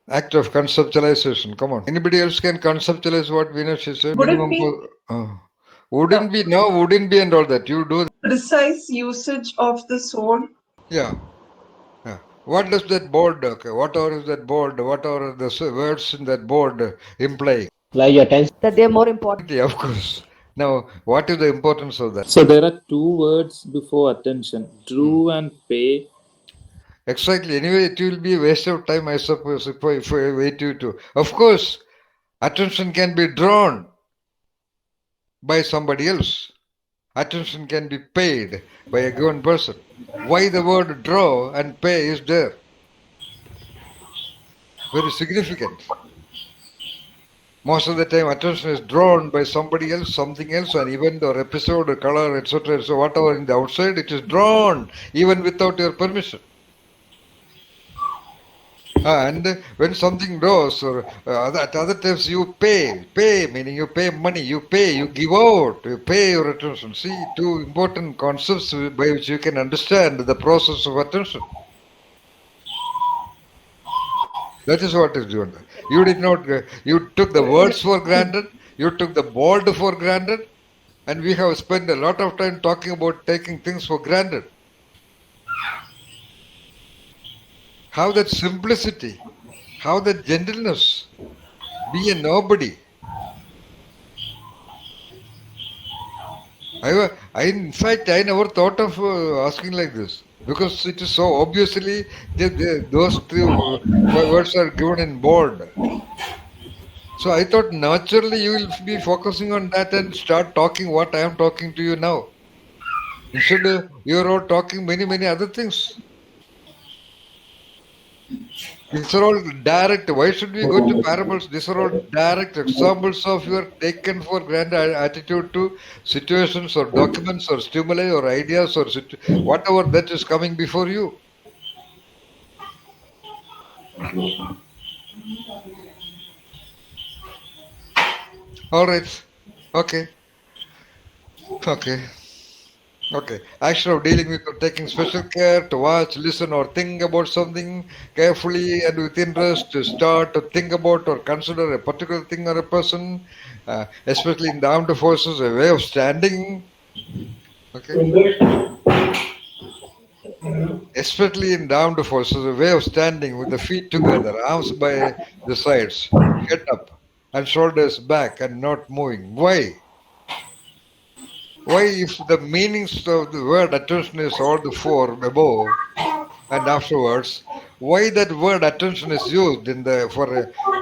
Act of conceptualization. Come on. Anybody else can conceptualize what Vinash said? Would it Minimum. be Wouldn't be, no, wouldn't be, and all that. You do. precise usage of the soul? Yeah. Yeah. What does that board, okay, whatever is that board, whatever the words in that board implying? Like attention. That they are more important. Yeah, of course. Now, what is the importance of that? So there are two words before attention, drew and pay. Exactly. Anyway, it will be a waste of time, I suppose, if I wait you to. Of course, attention can be drawn by somebody else. Attention can be paid by a given person. Why the word draw and pay is there? Very significant. Most of the time, attention is drawn by somebody else, something else, an event or episode or color, etc. So whatever in the outside, it is drawn even without your permission. And when something draws, or at other times you pay, meaning you pay money, you pay, you give out, you pay your attention. See, two important concepts by which you can understand the process of attention. That is what is doing. You did not, you took the words for granted, you took the board for granted, and we have spent a lot of time talking about taking things for granted. How that simplicity, how that gentleness, be a nobody. In fact, I never thought of asking like this because it is so obviously those three words are given in bold. So I thought naturally you will be focusing on that and start talking what I am talking to you now. Instead, you are all talking many other things. These are all direct. Why should we go to parables? These are all direct examples of your taken for granted attitude to situations or documents or stimuli or ideas or whatever that is coming before you. All right. Okay. Action of dealing with or taking special care to watch, listen, or think about something carefully and with interest, to start to think about or consider a particular thing or a person, especially in the armed forces, a way of standing. Okay. Especially in the armed forces, a way of standing with the feet together, arms by the sides, head up, and shoulders back, and not moving. Why? Why, if the meanings of the word attention is all the four above and afterwards, why that word attention is used in the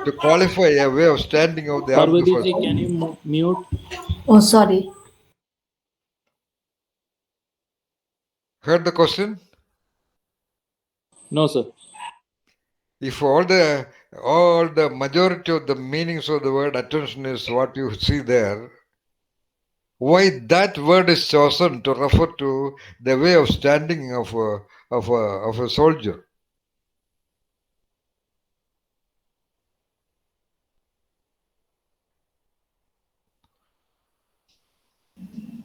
to qualify a way of standing of the armed Parvati ji, forces? can you mute? Oh, sorry. Heard the question? No, sir. If all the majority of the meanings of the word attention is what you see there, why that word is chosen to refer to the way of standing of a soldier?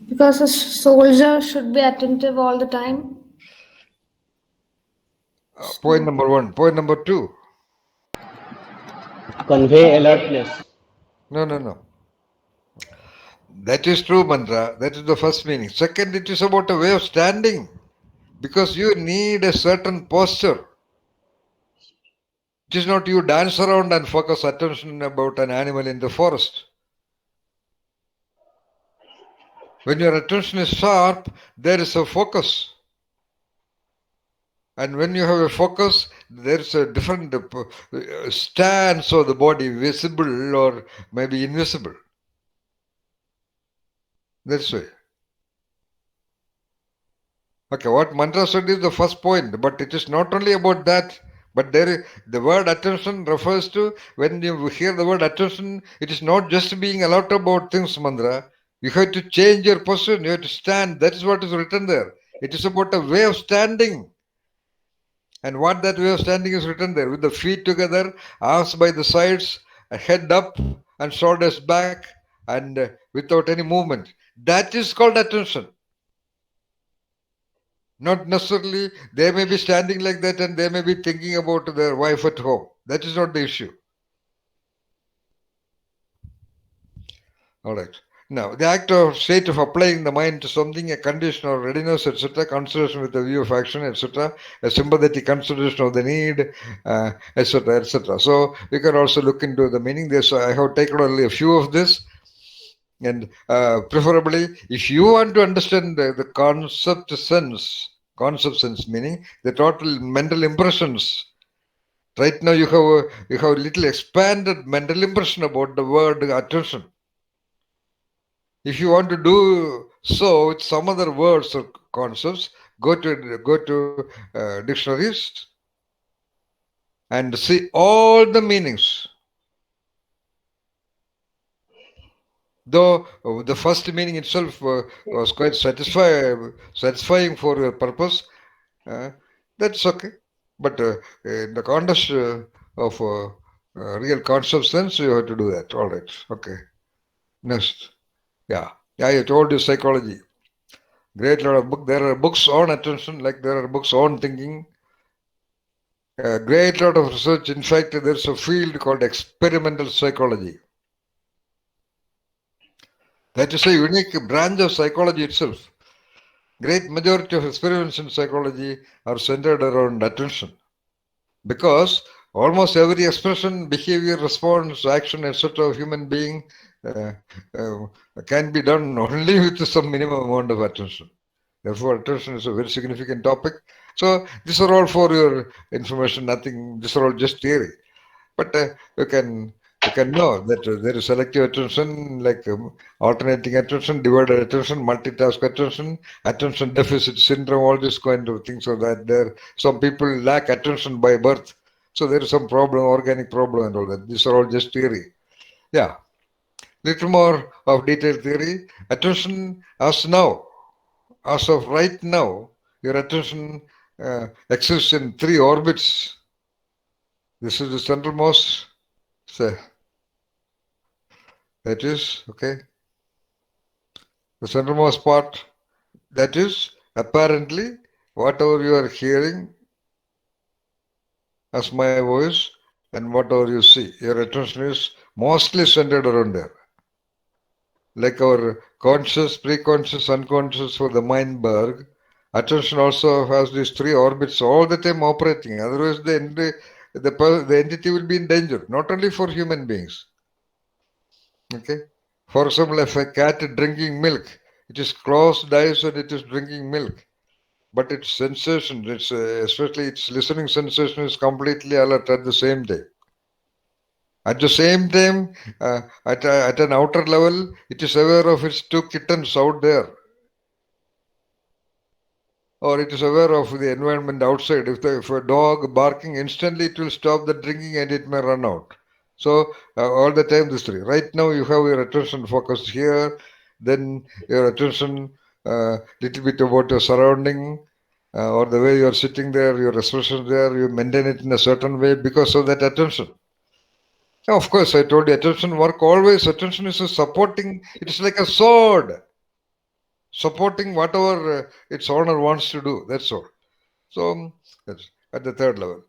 Because a soldier should be attentive all the time. Point number one. Point number two. Convey alertness. No. That is true, Mantra. That is the first meaning. Second, it is about a way of standing. Because you need a certain posture. It is not you dance around and focus attention about an animal in the forest. When your attention is sharp, there is a focus. And when you have a focus, there is a different stance of the body, visible or maybe invisible. That's why. Okay, what Mantra said is the first point, but it is not only about that. But the word attention refers to, when you hear the word attention, it is not just being alert about things, Mantra. You have to change your position, you have to stand. That is what is written there. It is about a way of standing. And what that way of standing is written there, with the feet together, arms by the sides, a head up and shoulders back, and without any movement. That is called attention. Not necessarily, they may be standing like that and they may be thinking about their wife at home. That is not the issue. All right. Now, the act or state of applying the mind to something, a condition or readiness, etc., consideration with a view of action, etc., a sympathetic consideration of the need, etc., etc. So, we can also look into the meaning. This I have taken only a few of this, and preferably, if you want to understand the concept sense meaning the total mental impressions. Right now, you have a little expanded mental impression about the word attention. If you want to do so with some other words or concepts, go to dictionaries and see all the meanings. Though the first meaning itself was quite satisfying for your purpose, that's okay. But in the context of real concept sense, you have to do that. All right. Okay. Next. Yeah. I told you psychology. Great lot of book. There are books on attention, like there are books on thinking. A great lot of research. In fact, there's a field called experimental psychology. That is a unique branch of psychology itself. Great majority of experiments in psychology are centered around attention. Because almost every expression, behavior, response, action, etc. of human being uh, can be done only with some minimum amount of attention. Therefore, attention is a very significant topic. So these are all for your information. Nothing. These are all just theory. But you can know that there is selective attention, like alternating attention, divided attention, multitask attention deficit syndrome, all these kind of things are that there. Some people lack attention by birth. So there is some problem, organic problem and all that. These are all just theory. Yeah. Little more of detailed theory. Attention as now, as of right now, your attention exists in 3 orbits. This is the centermost. Say, that is, okay. The centermost part, that is apparently whatever you are hearing as my voice and whatever you see. Your attention is mostly centered around there. Like our conscious, preconscious, unconscious for the mind Berg, attention also has these 3 orbits all the time operating. Otherwise, the entity will be in danger, not only for human beings. Okay. For example, if a cat is drinking milk, it is closed eyes and it is drinking milk. But its sensation, especially its listening sensation, is completely alert at the same time. At the same time, at an outer level, it is aware of its 2 kittens out there. Or it is aware of the environment outside. If a dog barking, instantly it will stop the drinking and it may run out. So all the time this 3. Right now you have your attention focused here, then your attention little bit about your surrounding or the way you are sitting there, your expression there, you maintain it in a certain way because of that attention. Now, of course, I told you attention work always. Attention is a supporting, it is like a sword supporting whatever its owner wants to do. That's all. So that's at the 3rd level.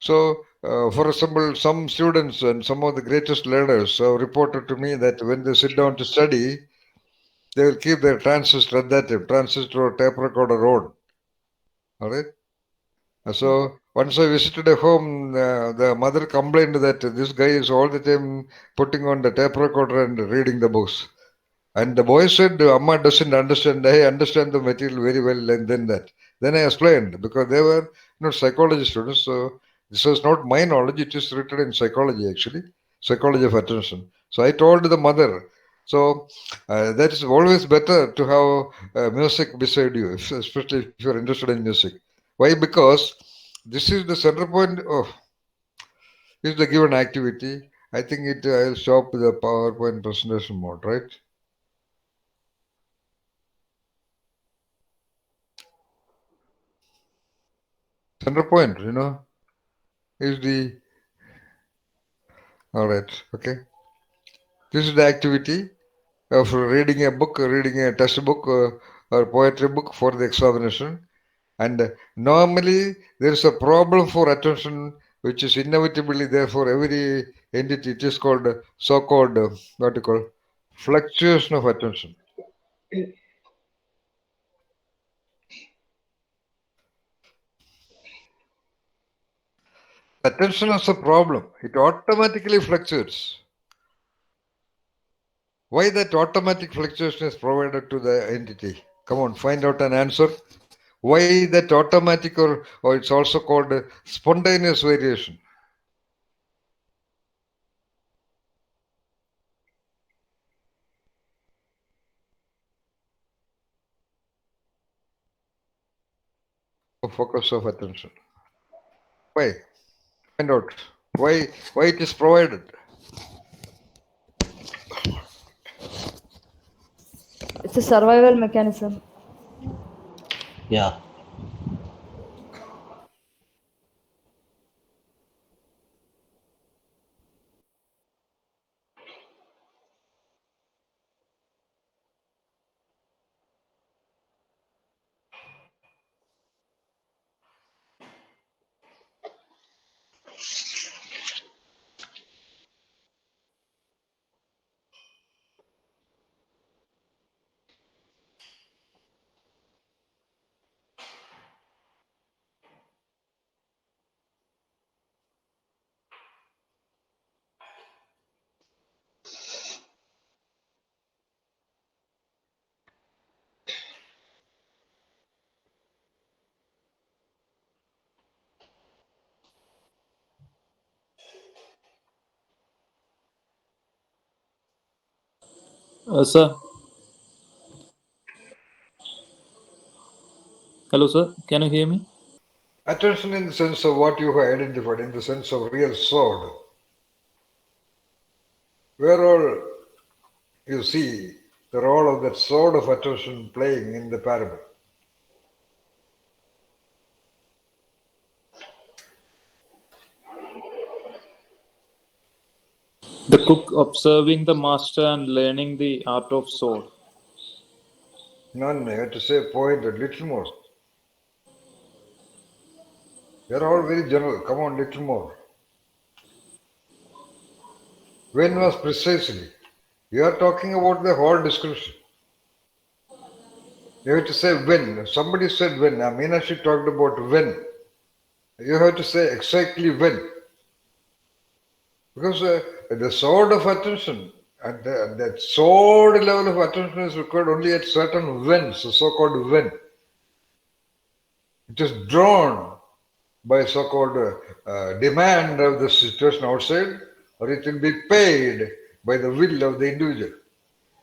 So, for example, some students and some of the greatest learners have reported to me that when they sit down to study, they will keep their transistor at that time, transistor or tape recorder on. All right. So once I visited a home, the mother complained that this guy is all the time putting on the tape recorder and reading the books. And the boy said, Amma doesn't understand. I understand the material very well. And then I explained because they were not psychology students. So this was not my knowledge. It is written in psychology, actually, psychology of attention. So I told the mother. So that is always better to have music beside you, especially if you're interested in music. Why? Because this is the center point of is the given activity. I think I'll stop the PowerPoint presentation mode, right? Center point, is the, all right, okay. This is the activity of reading a book, reading a textbook or poetry book for the examination. And normally there is a problem for attention which is inevitably there for every entity. It is called so-called what you call fluctuation of attention. Attention is a problem. It automatically fluctuates. Why that automatic fluctuation is provided to the entity? Come on, find out an answer. Why that automatic or it's also called spontaneous variation? Focus of attention. Why? Find out. Why it is provided? It's a survival mechanism. Yeah. Sir. Hello, sir. Can you hear me? Attention in the sense of what you have identified, in the sense of real sword. Where all you see the role of that sword of attention playing in the parable. The cook observing the master and learning the art of sword. None, you have to say point a little more. They're all very general. Come on, little more. When was precisely? You are talking about the whole description. You have to say when. Somebody said when. Meenakshi talked about when. You have to say exactly when. Because the sword of attention, and that sword level of attention is required only at certain whens, so-called when. It is drawn by so-called demand of the situation outside, or it will be paid by the will of the individual.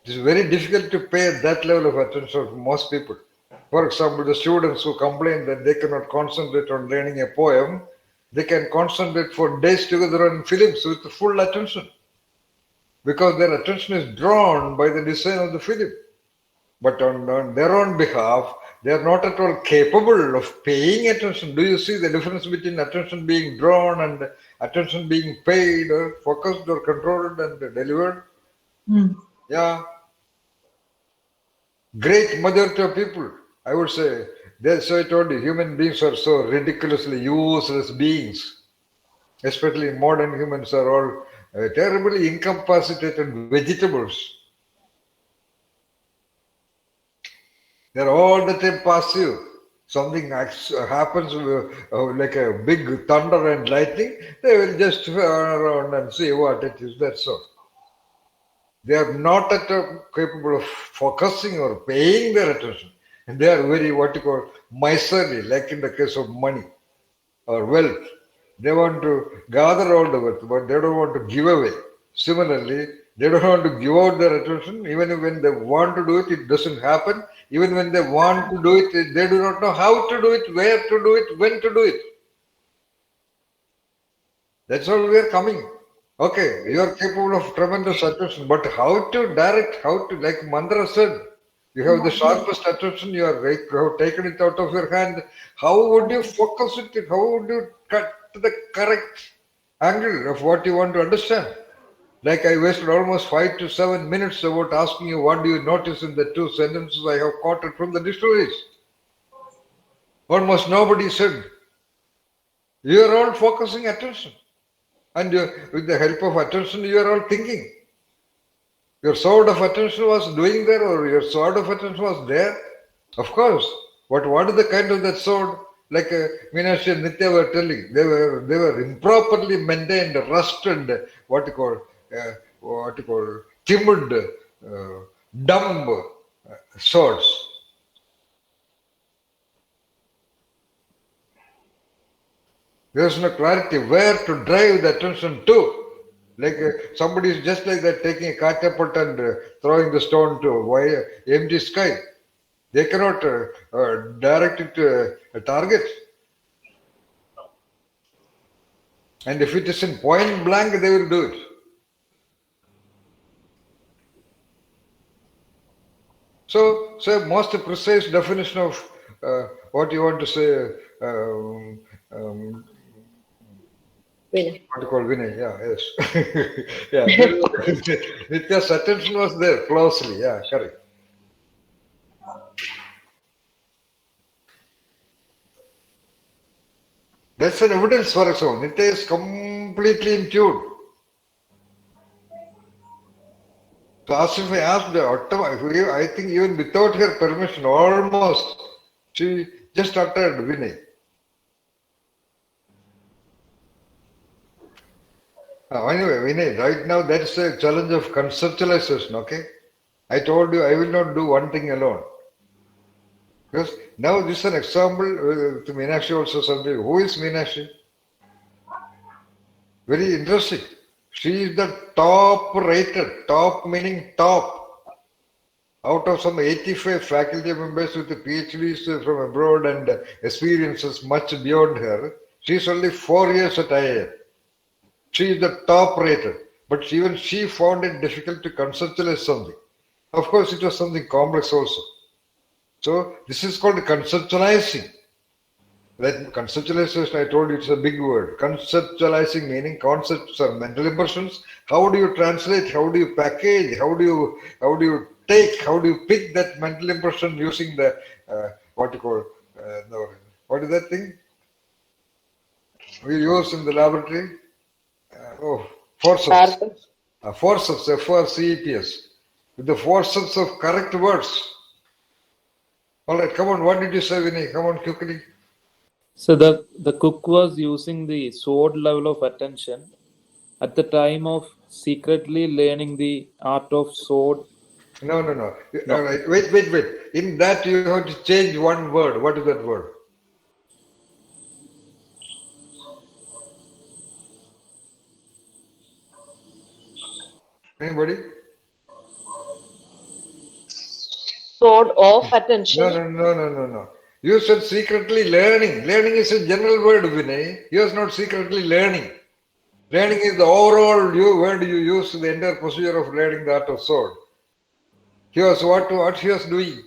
It is very difficult to pay that level of attention for most people. For example, the students who complain that they cannot concentrate on learning a poem, they can concentrate for days together on films with full attention, because their attention is drawn by the design of the film. But on their own behalf, they are not at all capable of paying attention. Do you see the difference between attention being drawn and attention being paid or focused or controlled and delivered? Yeah. Great majority of people, I would say, so I told you, human beings are so ridiculously useless beings. Especially modern humans are all terribly incapacitated vegetables. They're all the time passive. Something happens like a big thunder and lightning, they will just run around and see what it is. That's all. They are not at all capable of focusing or paying their attention. And they are very, what you call, miserly, like in the case of money or wealth. They want to gather all the wealth, but they don't want to give away. Similarly, they don't want to give out their attention. Even when they want to do it, it doesn't happen. Even when they want to do it, they do not know how to do it, where to do it, when to do it. That's all we are coming. Okay, you are capable of tremendous attention, but how to direct, like Mandra said, you have the sharpest attention, you have taken it out of your hand. How would you focus it? How would you cut the correct angle of what you want to understand? Like I wasted almost 5 to 7 minutes about asking you what do you notice in the two sentences I have quoted from the dictionaries. Almost nobody said. You are all focusing attention. And with the help of attention, you are all thinking. Your sword of attention was doing there, or your sword of attention was there. Of course. What is the kind of that sword? Like Meenakshi and Nitya were telling, they were improperly maintained, rust and timid, dumb swords. There is no clarity where to drive the attention to. Like somebody is just like that taking a catapult and throwing the stone to empty sky. They cannot direct it to a target. And if it is in point blank, they will do it. So, most precise definition of what you want to say, Vinay. what you call Vinay, yeah, yes. Yeah, Nitya's attention was there closely, yeah, correct. That's an evidence for us all. Nitya is completely in tune. So as if I asked her, I think even without her permission, almost, she just uttered Vinay. Anyway, Vinay, right now that's a challenge of conceptualization, okay? I told you I will not do one thing alone. Because now this is an example to Meenakshi also something. Who is Meenakshi? Very interesting. She is the top rated, top meaning top. Out of some 85 faculty members with PhDs from abroad and experiences much beyond her, she is only 4 years at IIM. She is the top rated. But even she found it difficult to conceptualize something. Of course, it was something complex also. So this is called conceptualizing. That conceptualization, I told you, it's a big word. Conceptualizing meaning concepts are mental impressions. How do you translate? How do you package? How do you pick that mental impression using the what is that thing we use in the laboratory? Forceps. Forceps, F-R-C-E-P-S. With the forceps of correct words. All right, come on. What did you say, Vinay? Come on, quickly. So the cook was using the sword level of attention at the time of secretly learning the art of sword. No. All right, wait. In that you have to change one word. What is that word? Anybody? Sword of attention. No. You said secretly learning. Learning is a general word, Vinay. He was not secretly learning. Learning is the overall word you use in the entire procedure of learning the art of sword. He was what he was doing?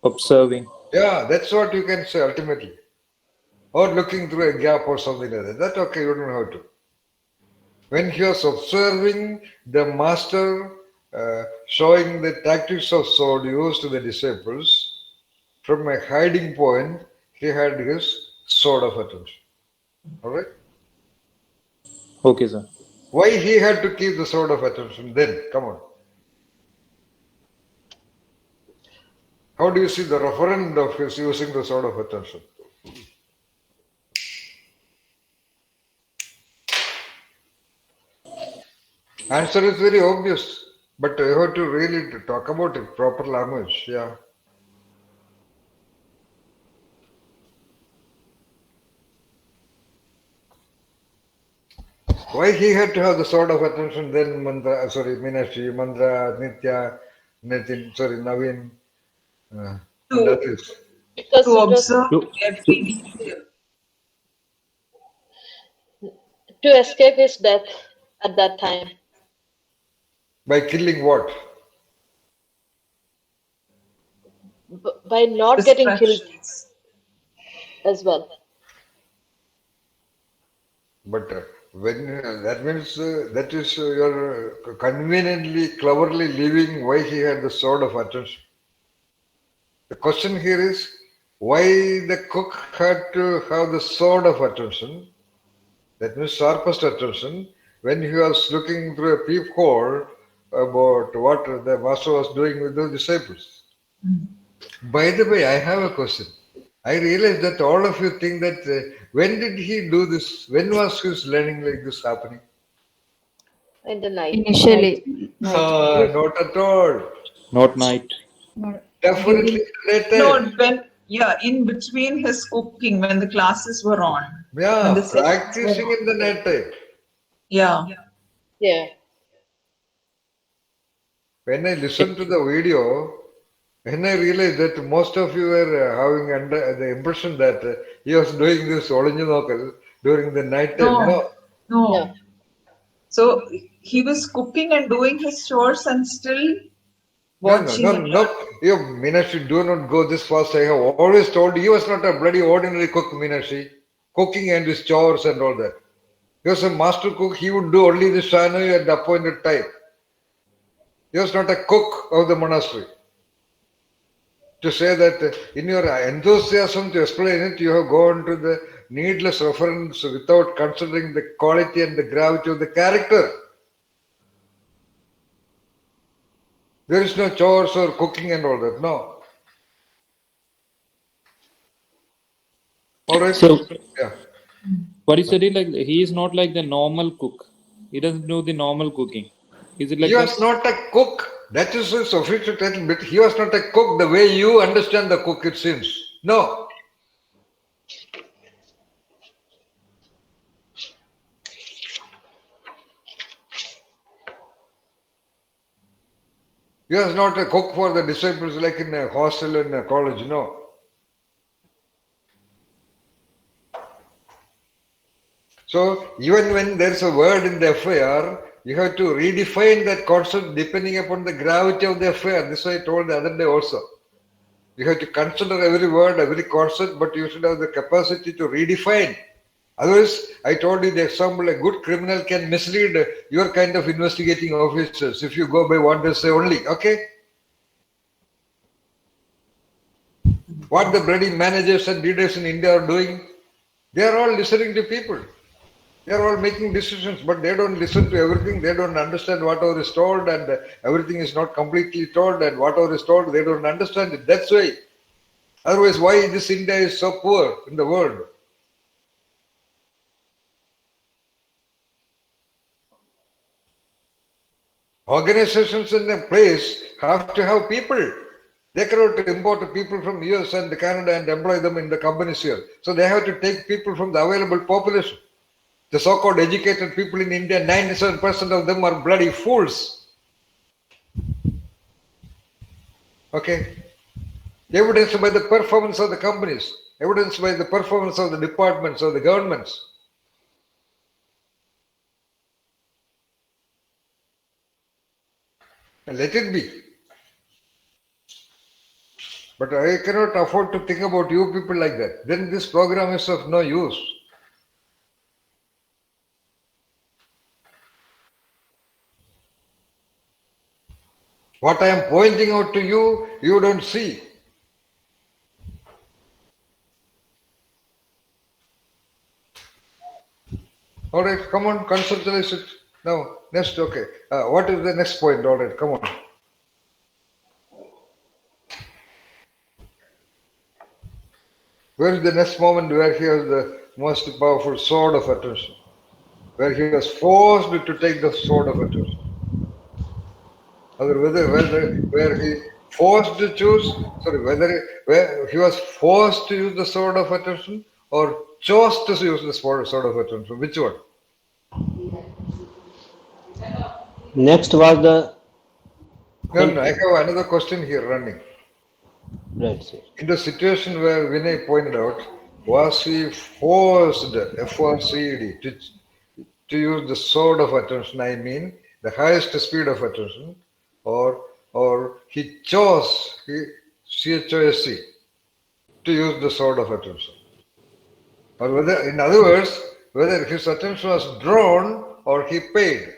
Observing. Yeah, that's what you can say ultimately. Or looking through a gap or something like that. That's okay, you don't know how to. When he was observing the master showing the tactics of sword used to the disciples, from a hiding point, he had his sword of attention. Alright? Okay, sir. Why he had to keep the sword of attention then? Come on. How do you see the referent of his using the sword of attention? Answer is very obvious, but you have to really talk about it, proper language, yeah. Why he had to have the sword of attention then Meenakshi, Mandra, Nitya, Nitin, Naveen. That is. Because To it was observe every detail. to escape his death at that time. By killing what? By not getting killed Distractions. as well. But when that means that is you're conveniently, cleverly leaving why he had the sword of attention. The question here is, why the cook had to have the sword of attention, that means sharpest attention, when he was looking through a peephole about what the master was doing with the disciples. By the way, I have a question. I realize that all of you think that when did he do this? When was his learning like this happening? In the night. Initially, night. Not at all. Not night. No. Definitely later. No, in between his cooking, when the classes were on. Yeah, When the sessions practicing were in the night time. Yeah. Yeah. When I listened to the video, when I realized that most of you were having under the impression that he was doing this Olinjanokal during the night time. No. No. No. So he was cooking and doing his chores and still watching. No. You, Meenakshi, do not go this fast. I have always told you, he was not a bloody ordinary cook, Meenakshi. Cooking and his chores and all that. He was a master cook. He would do only the shana at the appointed time. He was not a cook of the monastery. To say that in your enthusiasm to explain it, you have gone to the needless reference without considering the quality and the gravity of the character. There is no chores or cooking and all that. No. All right. So, Yeah. what you said is like he is not like the normal cook. He doesn't do the normal cooking. Is it like He that? was not a cook. That is his official title, but he was not a cook the way you understand the cook, it seems. No. He was not a cook for the disciples like in a hostel and a college, no. So, even when there is a word in the FIR, you have to redefine that concept depending upon the gravity of the FIR. This I told the other day also. You have to consider every word, every concept, but you should have the capacity to redefine. Otherwise, I told you the example, a good criminal can mislead your kind of investigating officers if you go by what they say only, okay? What the bloody managers and leaders in India are doing, they are all listening to people. They are all making decisions, but they don't listen to everything. They don't understand whatever is told, and everything is not completely told, and whatever is told, they don't understand it. That's why. Otherwise, why this India is so poor in the world? Organizations in a place have to have people. They cannot import people from US and Canada and employ them in the companies here. So they have to take people from the available population. The so-called educated people in India, 97% of them are bloody fools. Okay? Evidenced by the performance of the companies, evidenced by the performance of the departments or the governments. And let it be. But I cannot afford to think about you people like that. Then this program is of no use. What I am pointing out to you, you don't see. All right, come on, conceptualize it. Now, next, okay. What is the next point? All right, come on. Where is the next moment where he has the most powerful sword of attention? Where he was forced to take the sword of attention. Where he forced to choose, where he was forced to use the sword of attention or chose to use the sword of attention. Which one? Next was the No, I have another question here running. right, sir. In the situation where Vinay pointed out, was he forced, F-O-R-C-E-D, to use the sword of attention, I mean, the highest speed of attention, or he chose, C-H-O-S-C, to use the sword of attention? Or whether, in other words, whether his attention was drawn or he paid.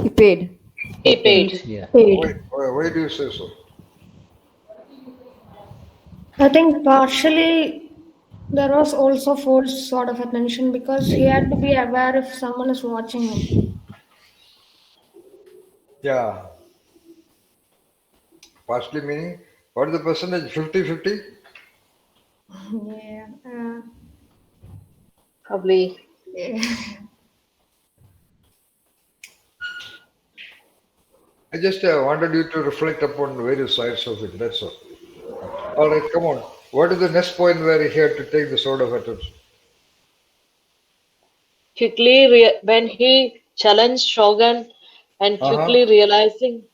He paid. He paid. Yeah. Paid. Why do you say so? I think partially there was also forced sort of attention because he had to be aware if someone is watching him. Yeah. Partially meaning, what is the percentage? 50-50? Yeah. Probably. Yeah. I just wanted you to reflect upon various sides of it. That's all. All right, come on. What is the next point where he had to take the sword of attention? When he challenged Shogun and Uh-huh. quickly realizing.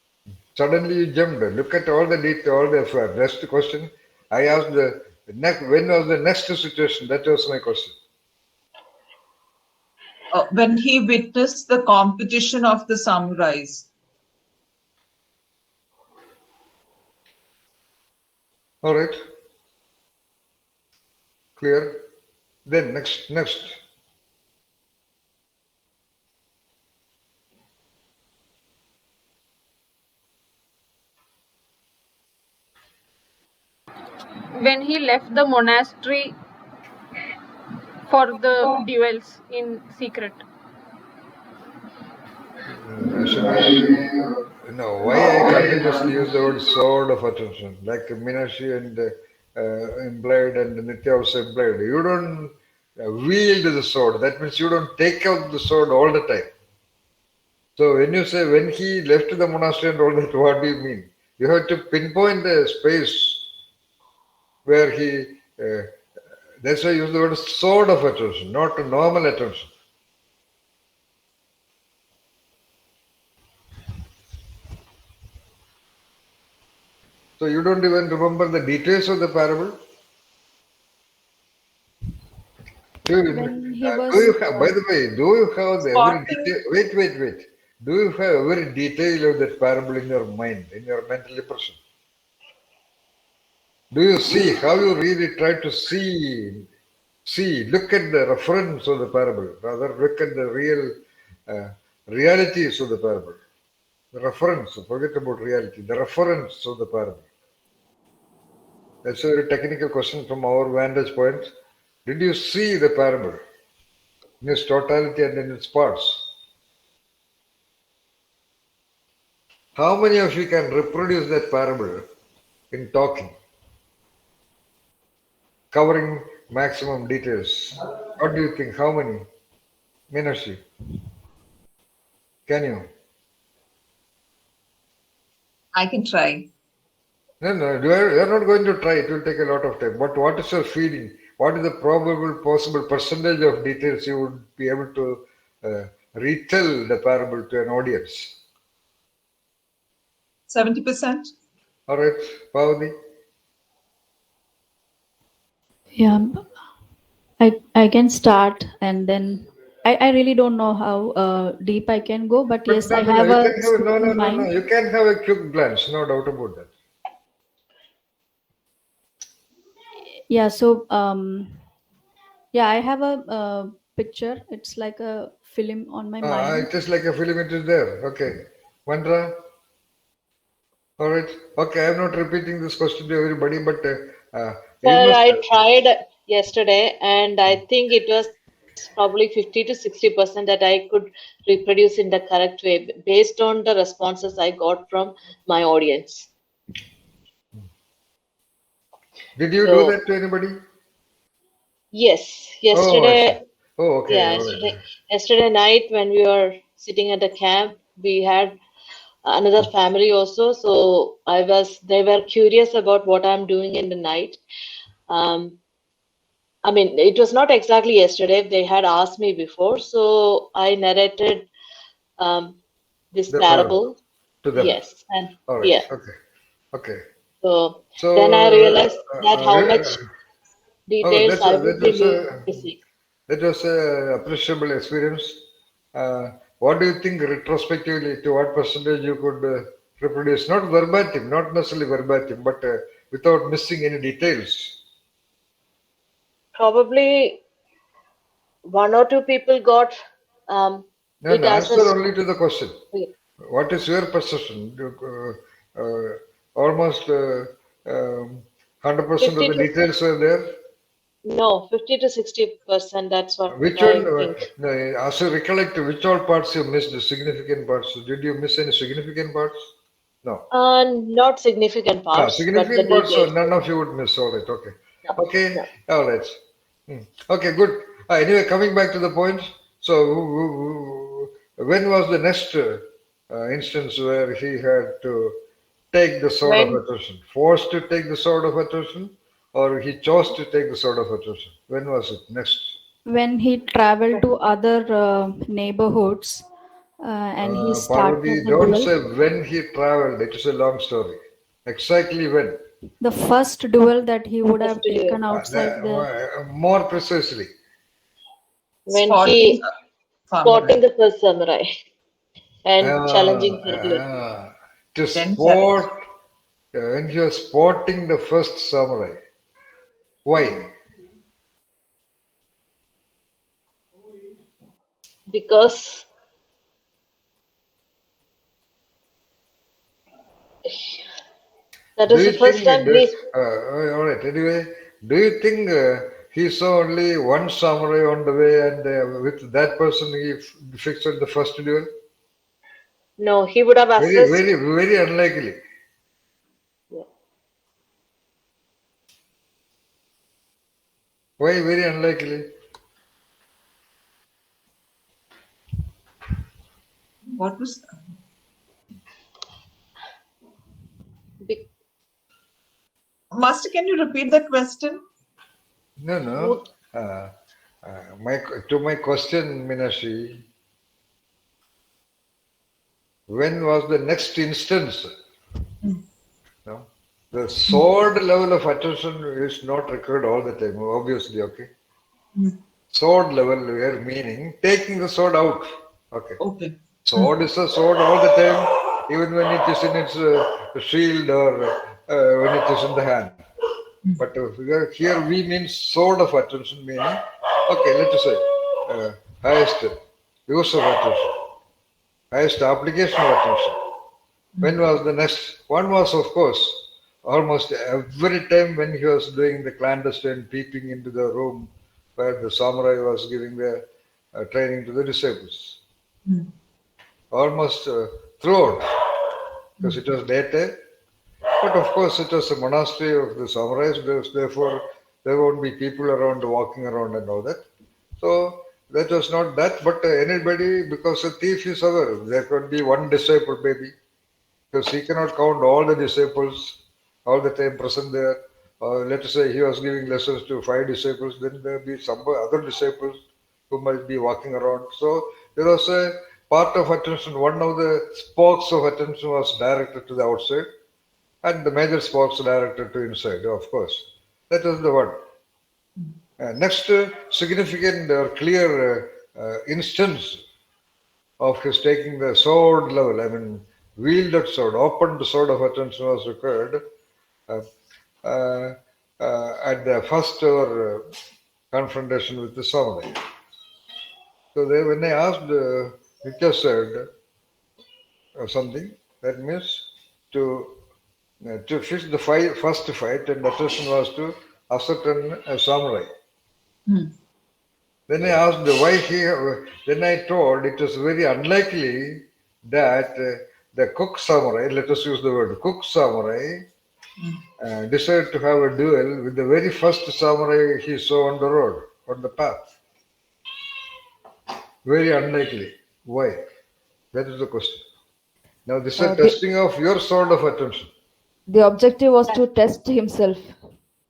Suddenly you jumped. Look at all the detail, all the affair. That's the question. I asked the next. When was the next situation? That was my question. When he witnessed the competition of the samurais. All right. Clear. Then next. When he left the monastery for the duels in secret. Should I? No. Why I continuously use the word sword of attention, like Minashi and implied and Nitya also implied. You don't wield the sword. That means you don't take out the sword all the time. So when you say when he left the monastery and all that, what do you mean? You have to pinpoint the space where he. That's why I use the word sword of attention, not normal attention. So you don't even remember the details of the parable. Do you, When he do was you have, by the way, do you have the every Spotting. detail? Wait. Do you have every detail of that parable in your mind, in your mental impression? Do you see how you really try to see, look at the reference of the parable, rather look at the real realities of the parable. The reference, forget about reality, the reference of the parable. That's a very technical question from our vantage point. Did you see the parable in its totality and in its parts? How many of you can reproduce that parable in talking, covering maximum details? What do you think? How many? Meenakshi, can you? I can try. No, you are not going to try. It will take a lot of time. But what is your feeling? What is the probable possible percentage of details you would be able to retell the parable to an audience? 70%. All right, Pavani? Yeah, I can start and then I really don't know how deep I can go, but But yes, no, I no, no. have You a can have scope in no. mind. You can have a quick glance. No doubt about that. Yeah, so yeah, I have a picture. It's like a film on my mind. It is like a film. It is there. Okay, Mandra. All right. Okay, I'm not repeating this question to everybody, but you Sir, must. I tried yesterday, and I think it was probably 50 to 60% that I could reproduce in the correct way based on the responses I got from my audience. Did you do So, that to anybody? yes, Oh, I see. yesterday, Oh, okay. yeah, All right. yesterday night when we were sitting at the camp, we had another family also. So they were curious about what I'm doing in the night. I mean, it was not exactly yesterday. They had asked me before, so I narrated this The parable parable. to them. Yes, and All right. yeah. Okay. Okay. So So, then I realized that how much oh, details I would be missing. that was a appreciable experience. What do you think retrospectively to what percentage you could reproduce? Not verbatim, not necessarily verbatim, but without missing any details. Probably one or two people got No, it no, as a. answer only to the question. What is your perception? Almost 100% of 50 the to details are there. no, 50 to 60%. That's what Which I one? think. No, as you recollect, which all parts you missed? The significant parts. Did you miss any significant parts? No. Not significant parts, but the Significant parts, details. none of you would miss. All right. Okay. No, Okay. no. All right. Okay. Good. Anyway, coming back to the point. So, when was the next instance where he had to take the sword of When attrition? Forced to take the sword of attrition, or he chose to take the sword of attrition? When was it next? When he traveled to other neighborhoods and he started Parvati, the don't duel. say when he traveled. It is a long story. Exactly when? The first duel that he would first have duel, taken outside the. More precisely. when Spotting he a spotting samurai. the first samurai and challenging Uh, her duel. to Then challenge. spot, when you are spotting the first samurai. Why? Because that Do was you the first think time this? he. All right. Anyway, do you think he saw only one samurai on the way, and with that person he fixed the first duel? No, he would have Very, assessed. very, very unlikely. Why very unlikely? What was be- Master? Can you repeat the question? No, no. My question, Minashi, when was the next instance? No, the sword level of attention is not required all the time. Obviously, okay. Sword level here meaning taking the sword out. Okay. Okay. Sword is a sword all the time, even when it is in its shield or when it is in the hand. But here we mean sword of attention, meaning, okay, let us say, highest use of attention, highest application of attention. When was the next? One was, of course, almost every time when he was doing the clandestine peeping into the room where the samurai was giving the training to the disciples. Almost throughout, because it was daytime. But of course, it was a monastery of the samurais, therefore, there won't be people around walking around and all that. So, that was not that, but anybody, because a thief is aware, there could be one disciple maybe, because he cannot count all the disciples all the time present there. Let us say he was giving lessons to 5 disciples, then there will be some other disciples who might be walking around. So, there was a part of attention, one of the spokes of attention was directed to the outside, and the major spokes directed to inside, of course. That was the one. Next significant or clear instance of his taking the sword level, I mean, wielded sword, opened sword of attention was required at the first ever confrontation with the samurai. So when they asked, Nitya said something, that means to fix the first fight, and the question was to ascertain a samurai. Then I asked why he. Then I told it was very unlikely that the cook samurai, let us use the word cook samurai, decided to have a duel with the very first samurai he saw on the road, on the path. Very unlikely. Why? That is the question. Now this is a testing of your sword of attention. The objective was to test himself.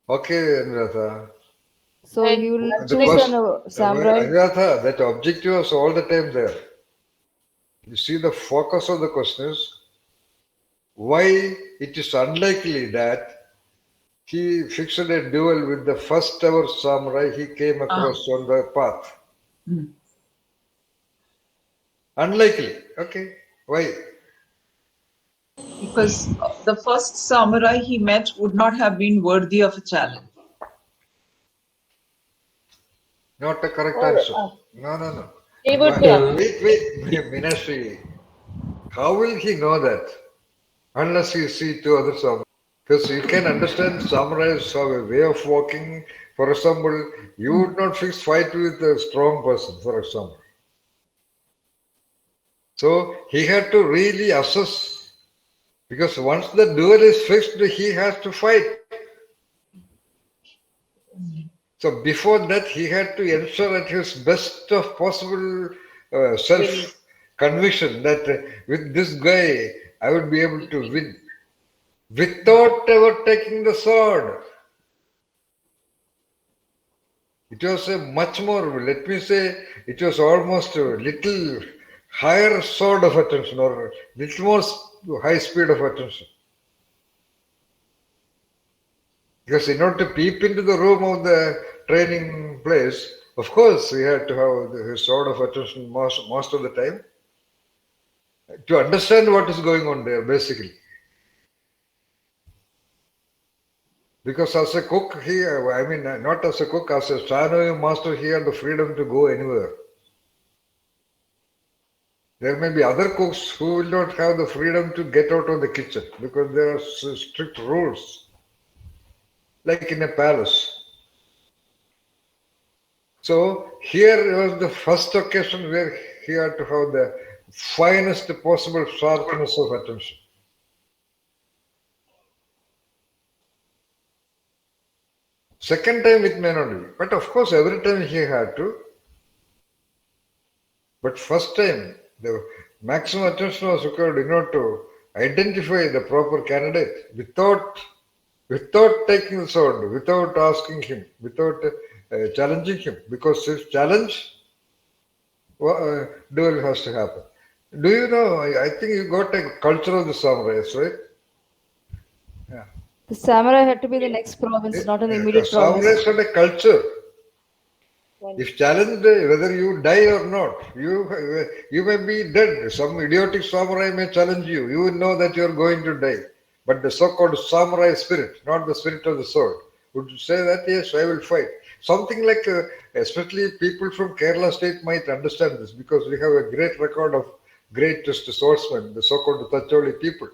Okay, Anuratha. So And he will The choose question, a samurai. Anuratha, that objective was all the time there. You see, the focus of the question is why it is unlikely that he fixed a duel with the first ever samurai he came across on the path. Unlikely. Okay. Why? Because the first samurai he met would not have been worthy of a challenge. Not a correct answer. No. he would be Wait, Minashi. How will he know that? Unless he see 2 other samurai. Because you can understand samurais have a way of walking. For example, you would not fix fight with a strong person, for example. So he had to really assess, because once the duel is fixed, he has to fight. So before that, he had to ensure at his best of possible self-conviction that with this guy, I would be able to win without ever taking the sword. It was a much more, let me say, it was almost a little higher sword of attention, or little more high speed of attention. Because in order to peep into the room of the training place, of course, he had to have his sword of attention most of the time to understand what is going on there, basically. Because as a cook, not as a cook, as a Shanoy master, he had the freedom to go anywhere. There may be other cooks who will not have the freedom to get out of the kitchen because there are strict rules, like in a palace. So here was the first occasion where he had to have the finest possible sharpness of attention. Second time it may not be, but of course every time he had to. But first time the maximum attention was required in order to identify the proper candidate without taking the sword, without asking him, without challenging him. Because if challenge, duel has to happen. Do you know? I think you got a culture of the samurais, right? Yeah. The samurai had to be the next province, not an immediate province. Samurais had a culture. If challenged, whether you die or not, you may be dead. Some idiotic samurai may challenge you. You will know that you are going to die. But the so-called samurai spirit, not the spirit of the sword, would say that, yes, I will fight. Something like, especially people from Kerala state might understand this, because we have a great record of greatest swordsmen, the so-called Tacholi people.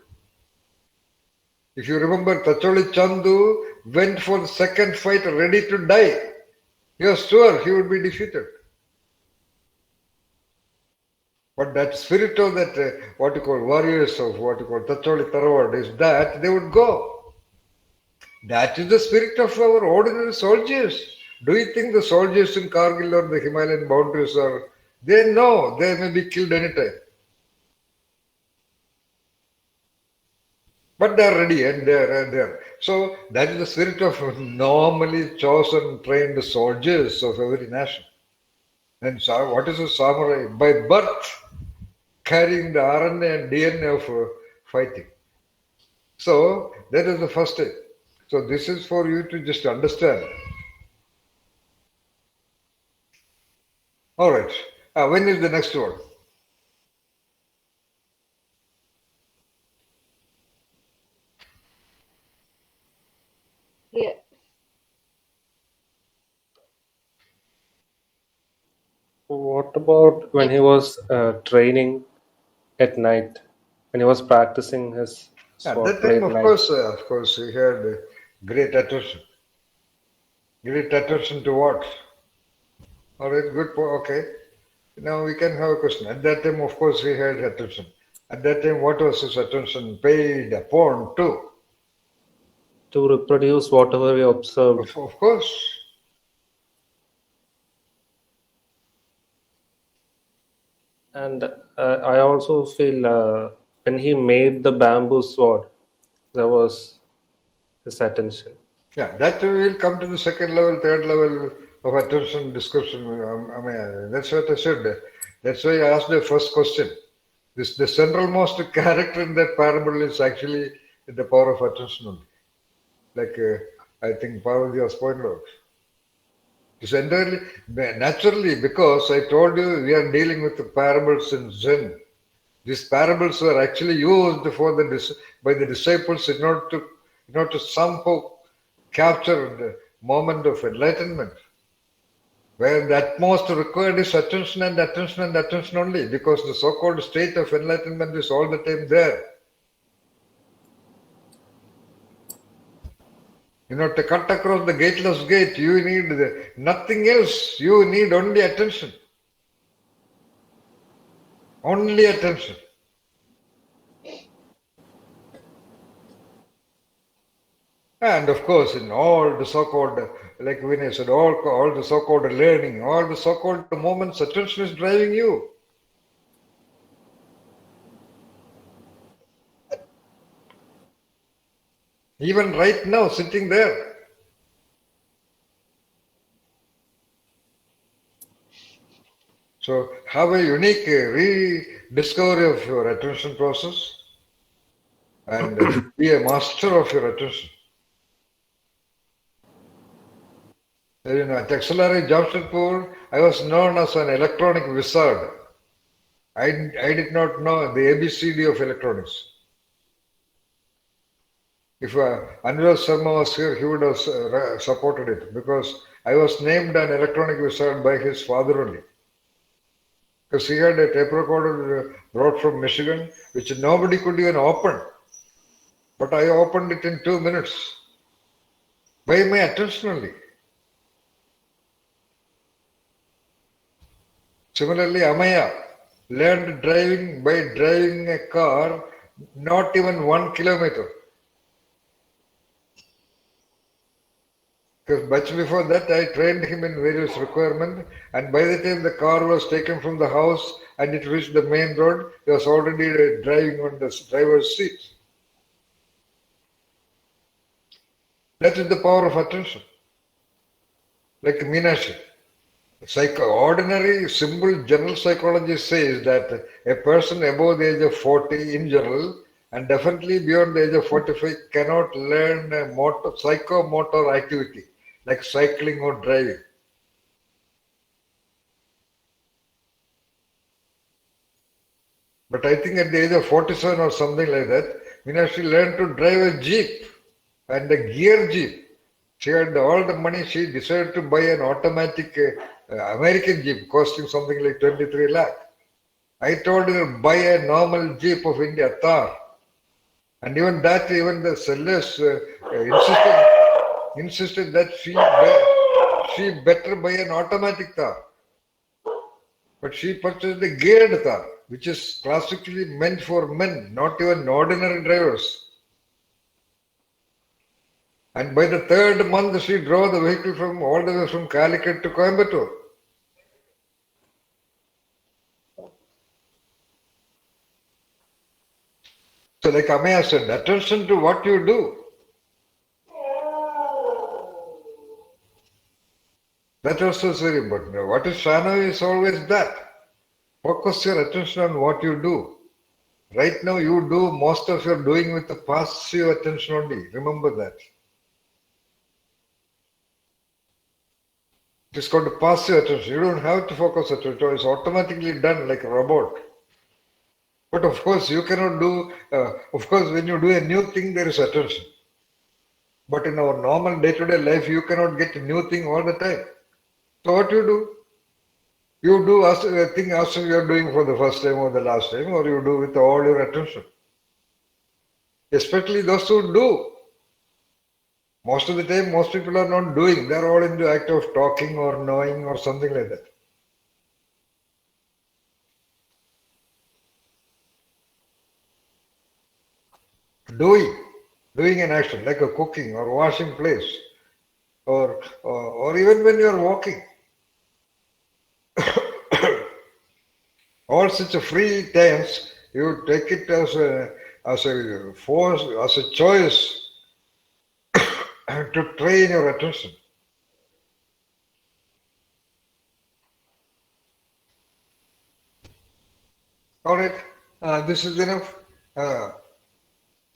If you remember, Tacholi Chandu went for the second fight ready to die. He was sure he would be defeated. But that spirit of that, what you call warriors of what you call Tacholi Tarawad, is that they would go. That is the spirit of our ordinary soldiers. Do you think the soldiers in Kargil or the Himalayan boundaries are, they know they may be killed anytime. But they are ready and they are there. So that is the spirit of normally chosen, trained soldiers of every nation. And so what is a samurai? By birth, carrying the RNA and DNA of fighting. So that is the first thing. So this is for you to just understand. All right. When is the next one? Yeah. What about when he was training at night, when he was practicing his At sword that play time, at night? of course, he had great attention. Great attention to what? All right, good. Okay. Now we can have a question. At that time, of course, he had attention. At that time, what was his attention paid upon to? To reproduce whatever we observed. Of course. And I also feel when he made the bamboo sword, there was his attention. Yeah, that we will come to the second level, third level of attention description. That's what I said. That's why I asked the first question. The centralmost character in that parable is actually the power of attention only. Like I think Parvati has pointed out. It's entirely, naturally, because I told you we are dealing with the parables in Zen. These parables were actually used by the disciples in order to somehow capture the moment of enlightenment, where the utmost required is attention and attention and attention only, because the so-called state of enlightenment is all the time there. To cut across the gateless gate, you need nothing else. You need only attention. Only attention. And of course, in all the so-called, like Vinay said, all the so-called learning, all the so-called moments, attention is driving you. Even right now, sitting there. So have a unique rediscovery of your attention process and be a master of your attention. At XLRI Jamshedpur, I was known as an electronic wizard. I did not know the ABCD of electronics. If Anurag Sharma was here, he would have supported it because I was named an electronic wizard by his father only. Because he had a tape recorder brought from Michigan, which nobody could even open. But I opened it in 2 minutes by my attention only. Similarly, Amaya learned driving by driving a car not even 1 kilometer. Because much before that, I trained him in various requirements, and by the time the car was taken from the house and it reached the main road, he was already driving on the driver's seat. That is the power of attention. Like Meenakshi. Ordinary, simple general psychology says that a person above the age of 40 in general, and definitely beyond the age of 45, cannot learn a psychomotor activity like cycling or driving. But I think at the age of 47 or something like that, Meenakshi learned to drive a jeep and a gear jeep. She had all the money, she decided to buy an automatic American jeep costing something like 23 lakh. I told her, buy a normal jeep of India, Thar. And even the sellers insisted that she better buy an automatic Thar. But she purchased a geared Thar, which is classically meant for men, not even ordinary drivers. And by the 3rd month, she drove the vehicle all the way from Calicut to Coimbatore. So like Amaya said, attention to what you do. That also is very important. What is Shanavi is always that. Focus your attention on what you do. Right now you do most of your doing with the passive attention only. Remember that. It is called passive attention. You don't have to focus attention. It's automatically done like a robot. But of course, you cannot do, when you do a new thing, there is attention. But in our normal day-to-day life, you cannot get a new thing all the time. So what you do? You do a thing as if you are doing for the first time or the last time, or you do with all your attention. Especially those who do. Most of the time, most people are not doing. They are all in the act of talking or knowing or something like that. Doing an action like a cooking or washing place, or even when you are walking. All such free times, you take it as a force, as a choice to train your attention. All right, this is enough.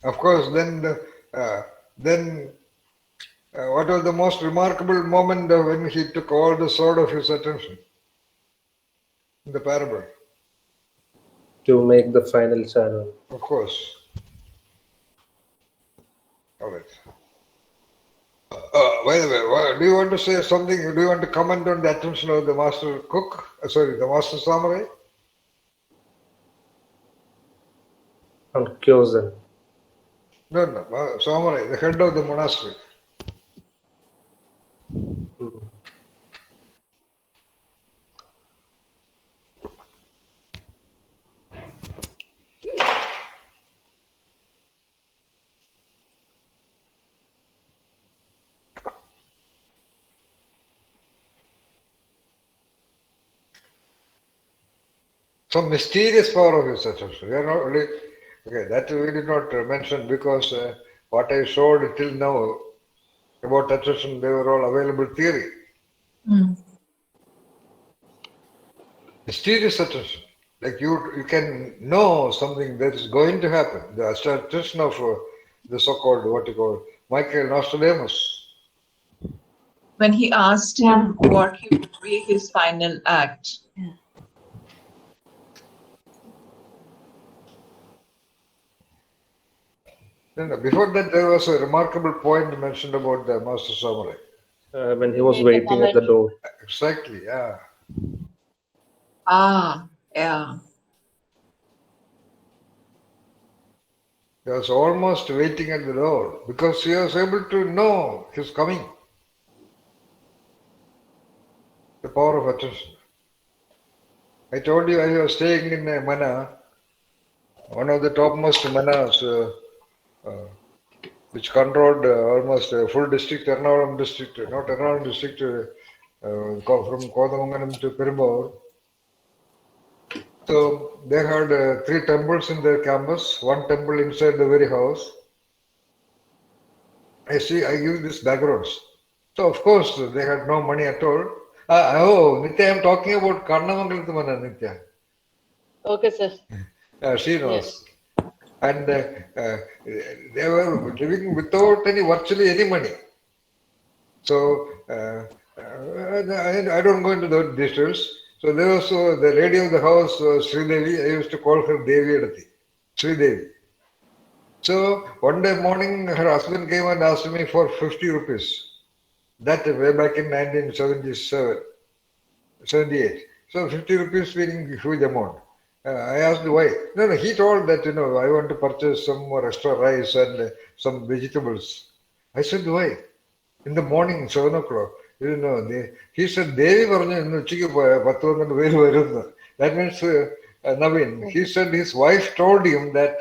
Of course, then what was the most remarkable moment when he took all the sword of his attention in the parable? To make the final channel. Of course. All right. By the way, do you want to say something? Do you want to comment on the attention of the master cook? The master samurai? On Kyozen. No, samurai, the head of the monastery. some mysterious power of his attention. We are not really, okay, that we did not mention because what I showed till now about attention, they were all available theory. Mysterious attention. Like you can know something that is going to happen. The attention of the so-called, what you call, Michael Nostradamus. When he asked him what he would be his final act. No, before that, there was a remarkable point mentioned about the Master Samurai. When he was waiting at the door. Exactly, yeah. Yeah. He was almost waiting at the door because he was able to know his coming. The power of attention. I told you I was staying in Mana, one of the topmost manas, which controlled almost a full district, Ernakulam district, not Ernakulam district, from Kodamangalam to Perumbavoor. So they had 3 temples in their campus, 1 temple inside the very house. I give this backgrounds. So of course they had no money at all. Nitya, I'm talking about Karnamangalathu Mana, Nitya. Okay, sir. She knows. Yes. And they were living without virtually any money. So I don't go into the details. So there was the lady of the house, Sridevi. I used to call her Devi Adati, Sridevi. So one day morning, her husband came and asked me for 50 rupees. That way back in 1977, 78. So 50 rupees being a huge amount. I asked why. No, he told that, I want to purchase some more extra rice and some vegetables. I said, why? In the morning, 7 o'clock. He said, Devi that means Naveen. He said his wife told him that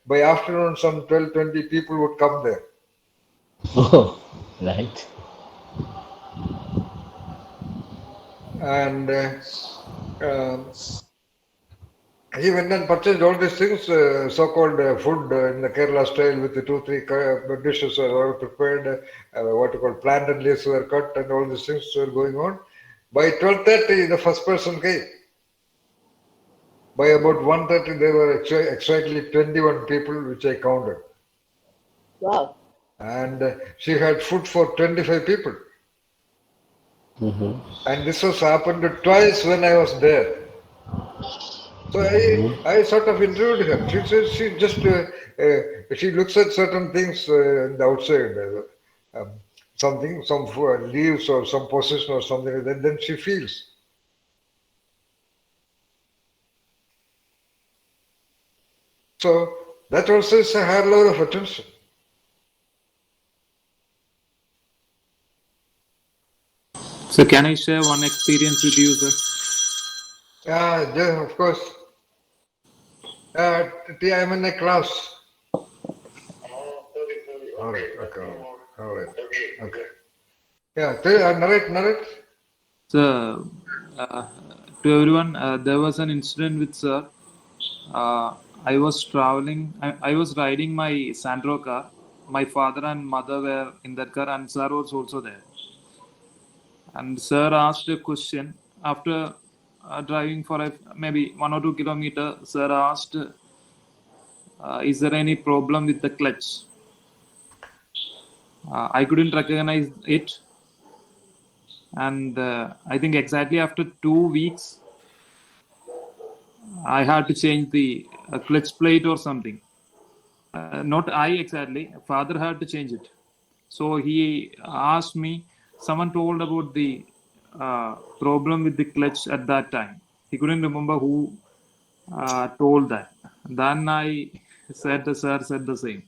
by afternoon some 12-20 people would come there. Oh, right. And he went and purchased all these things, so-called food in the Kerala style with the 2-3 dishes were prepared, what you call plantain leaves were cut and all these things were going on. By 12:30, the first person came. By about 1:30, there were exactly 21 people, which I counted. Wow. And she had food for 25 people. Mm-hmm. And this was happened twice when I was there. So I sort of interviewed her. She says she just she looks at certain things in the outside, something, some leaves or some position or something like that. Then she feels. So that also is a higher level of attention. So can I share one experience with you, sir? Yeah, of course. I'm in a class. All right, okay. Yeah, narrate. So, to everyone, there was an incident with sir. I was traveling, I was riding my Sandro car. My father and mother were in that car, and sir was also there. And sir asked a question after driving for maybe 1 or 2 kilometers. Sir asked, is there any problem with the clutch? I couldn't recognize it. And I think exactly after 2 weeks, I had to change the clutch plate or something. Not I exactly, father had to change it. So he asked me, someone told about the problem with the clutch at that time. He couldn't remember who told that. Then I said, the sir said the same.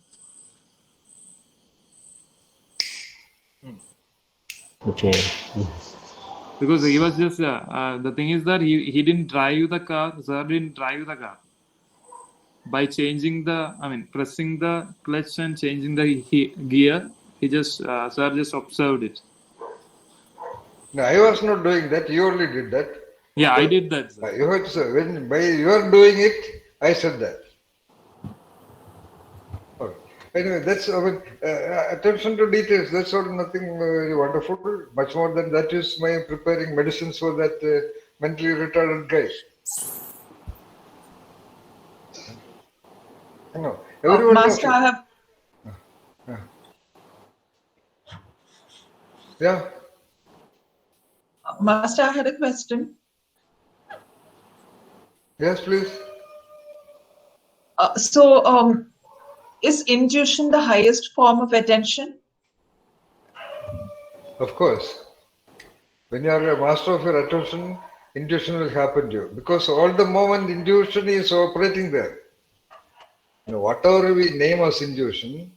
Okay. Because he was just, the thing is that he didn't drive the car, sir didn't drive the car. By changing pressing the clutch and changing the gear, sir just observed it. No, I was not doing that. You only did that. Yeah, I did that, sir. You heard, sir, when by your doing it, I said that. Okay. Anyway, that's attention to details. That's all, nothing very wonderful. Much more than that is my preparing medicines for that mentally retarded guy. You know, everyone knows Master, it. I have Yeah. Master, I had a question. Yes, please. Is intuition the highest form of attention? Of course. When you are a master of your attention, intuition will happen to you. Because all the moment intuition is operating there. You know, whatever we name as intuition,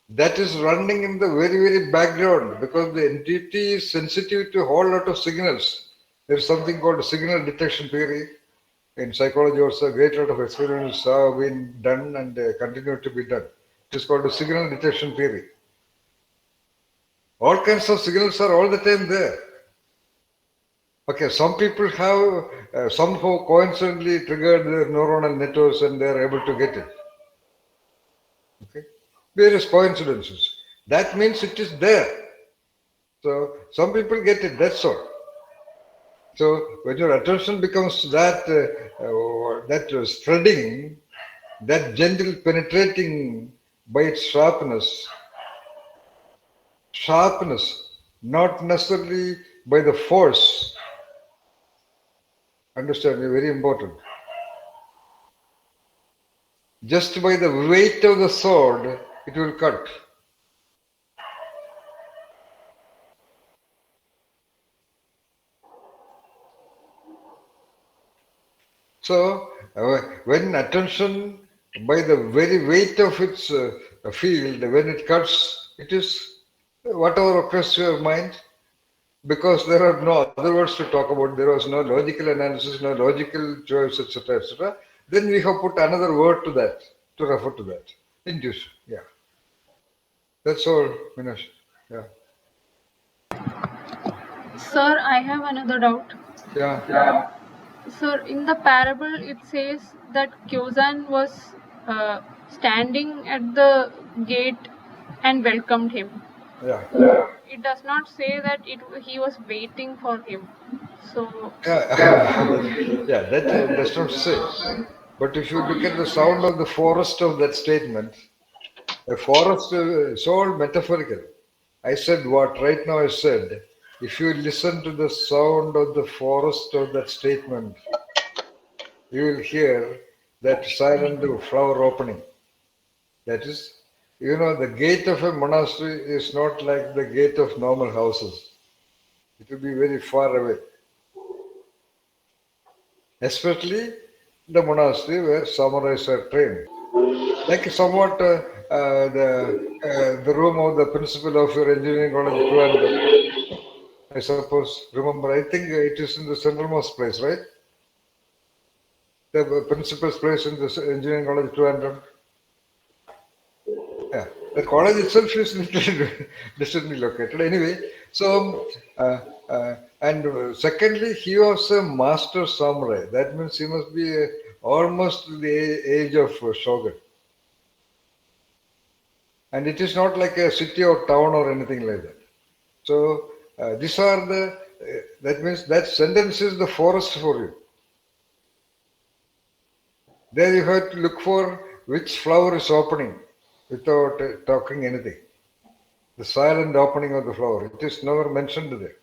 that is running in the very, very background because the entity is sensitive to a whole lot of signals. There is something called signal detection theory. In psychology also, a great lot of experiments have been done and continue to be done. It is called the signal detection theory. All kinds of signals are all the time there. Okay, some people have somehow coincidentally triggered their neuronal networks and they are able to get it. Okay, various coincidences. That means it is there. So some people get it, that's all. So when your attention becomes that spreading, that gentle penetrating by its sharpness, not necessarily by the force. Understand, very important. Just by the weight of the sword, it will cut. So, when attention, by the very weight of its field, when it cuts, it is whatever occurs to your mind, because there are no other words to talk about, there was no logical analysis, no logical choice, etc., etc. Then we have put another word to that, to refer to that. Intuition, yeah. That's all, Minash. Yeah. Sir, I have another doubt. Yeah. Sir, in the parable, it says that Kyosan was standing at the gate and welcomed him. Yeah. It does not say that he was waiting for him. So, Yeah, that does not say. But if you look at the sound of the forest of that statement, a forest is all metaphorical. I said what? Right now I said, if you listen to the sound of the forest of that statement, you will hear that silent flower opening. That is, you know, the gate of a monastery is not like the gate of normal houses. It will be very far away. Especially the monastery where samurais are trained. Like somewhat the room of the principal of your engineering college, Trivandrum, I suppose. Remember, I think it is in the centralmost place, right? The principal's place in the engineering college, Trivandrum. Yeah, the college itself is distantly located. Anyway, so and secondly, he was a master samurai. That means he must be almost the age of shogun. And it is not like a city or town or anything like that. So these are the, that means that sentence is the forest for you. There you have to look for which flower is opening without talking anything. The silent opening of the flower. It is never mentioned there.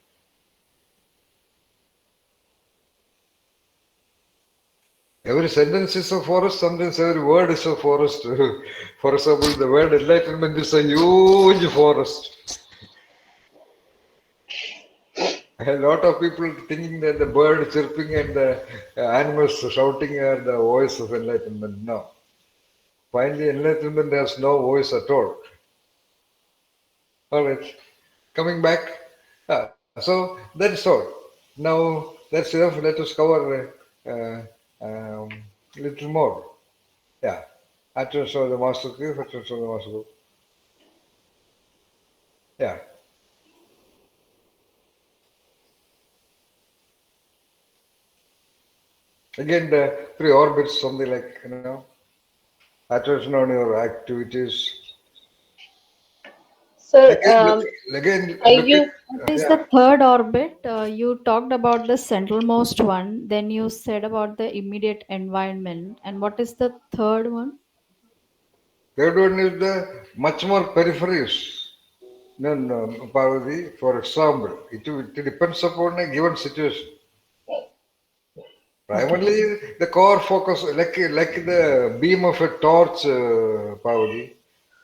Every sentence is a forest, sometimes every word is a forest. For example, the word enlightenment is a huge forest. A lot of people thinking that the bird chirping and the animals shouting are the voice of enlightenment. No. Finally, enlightenment has no voice at all. All right. Coming back. So that's all. Now that's enough. Let us cover a little more. Yeah. Attention of the master key, attention of the master group. Yeah. Again, the 3 orbits, something like, attention on your activities. Sir, Again, I look at, use What is yeah, the third orbit? You talked about the centralmost one, then you said about the immediate environment. And what is the third one? third one is the much more peripheries. No, Parvati, for example, it depends upon a given situation. Okay. Primarily, the core focus, like the beam of a torch, Parvati,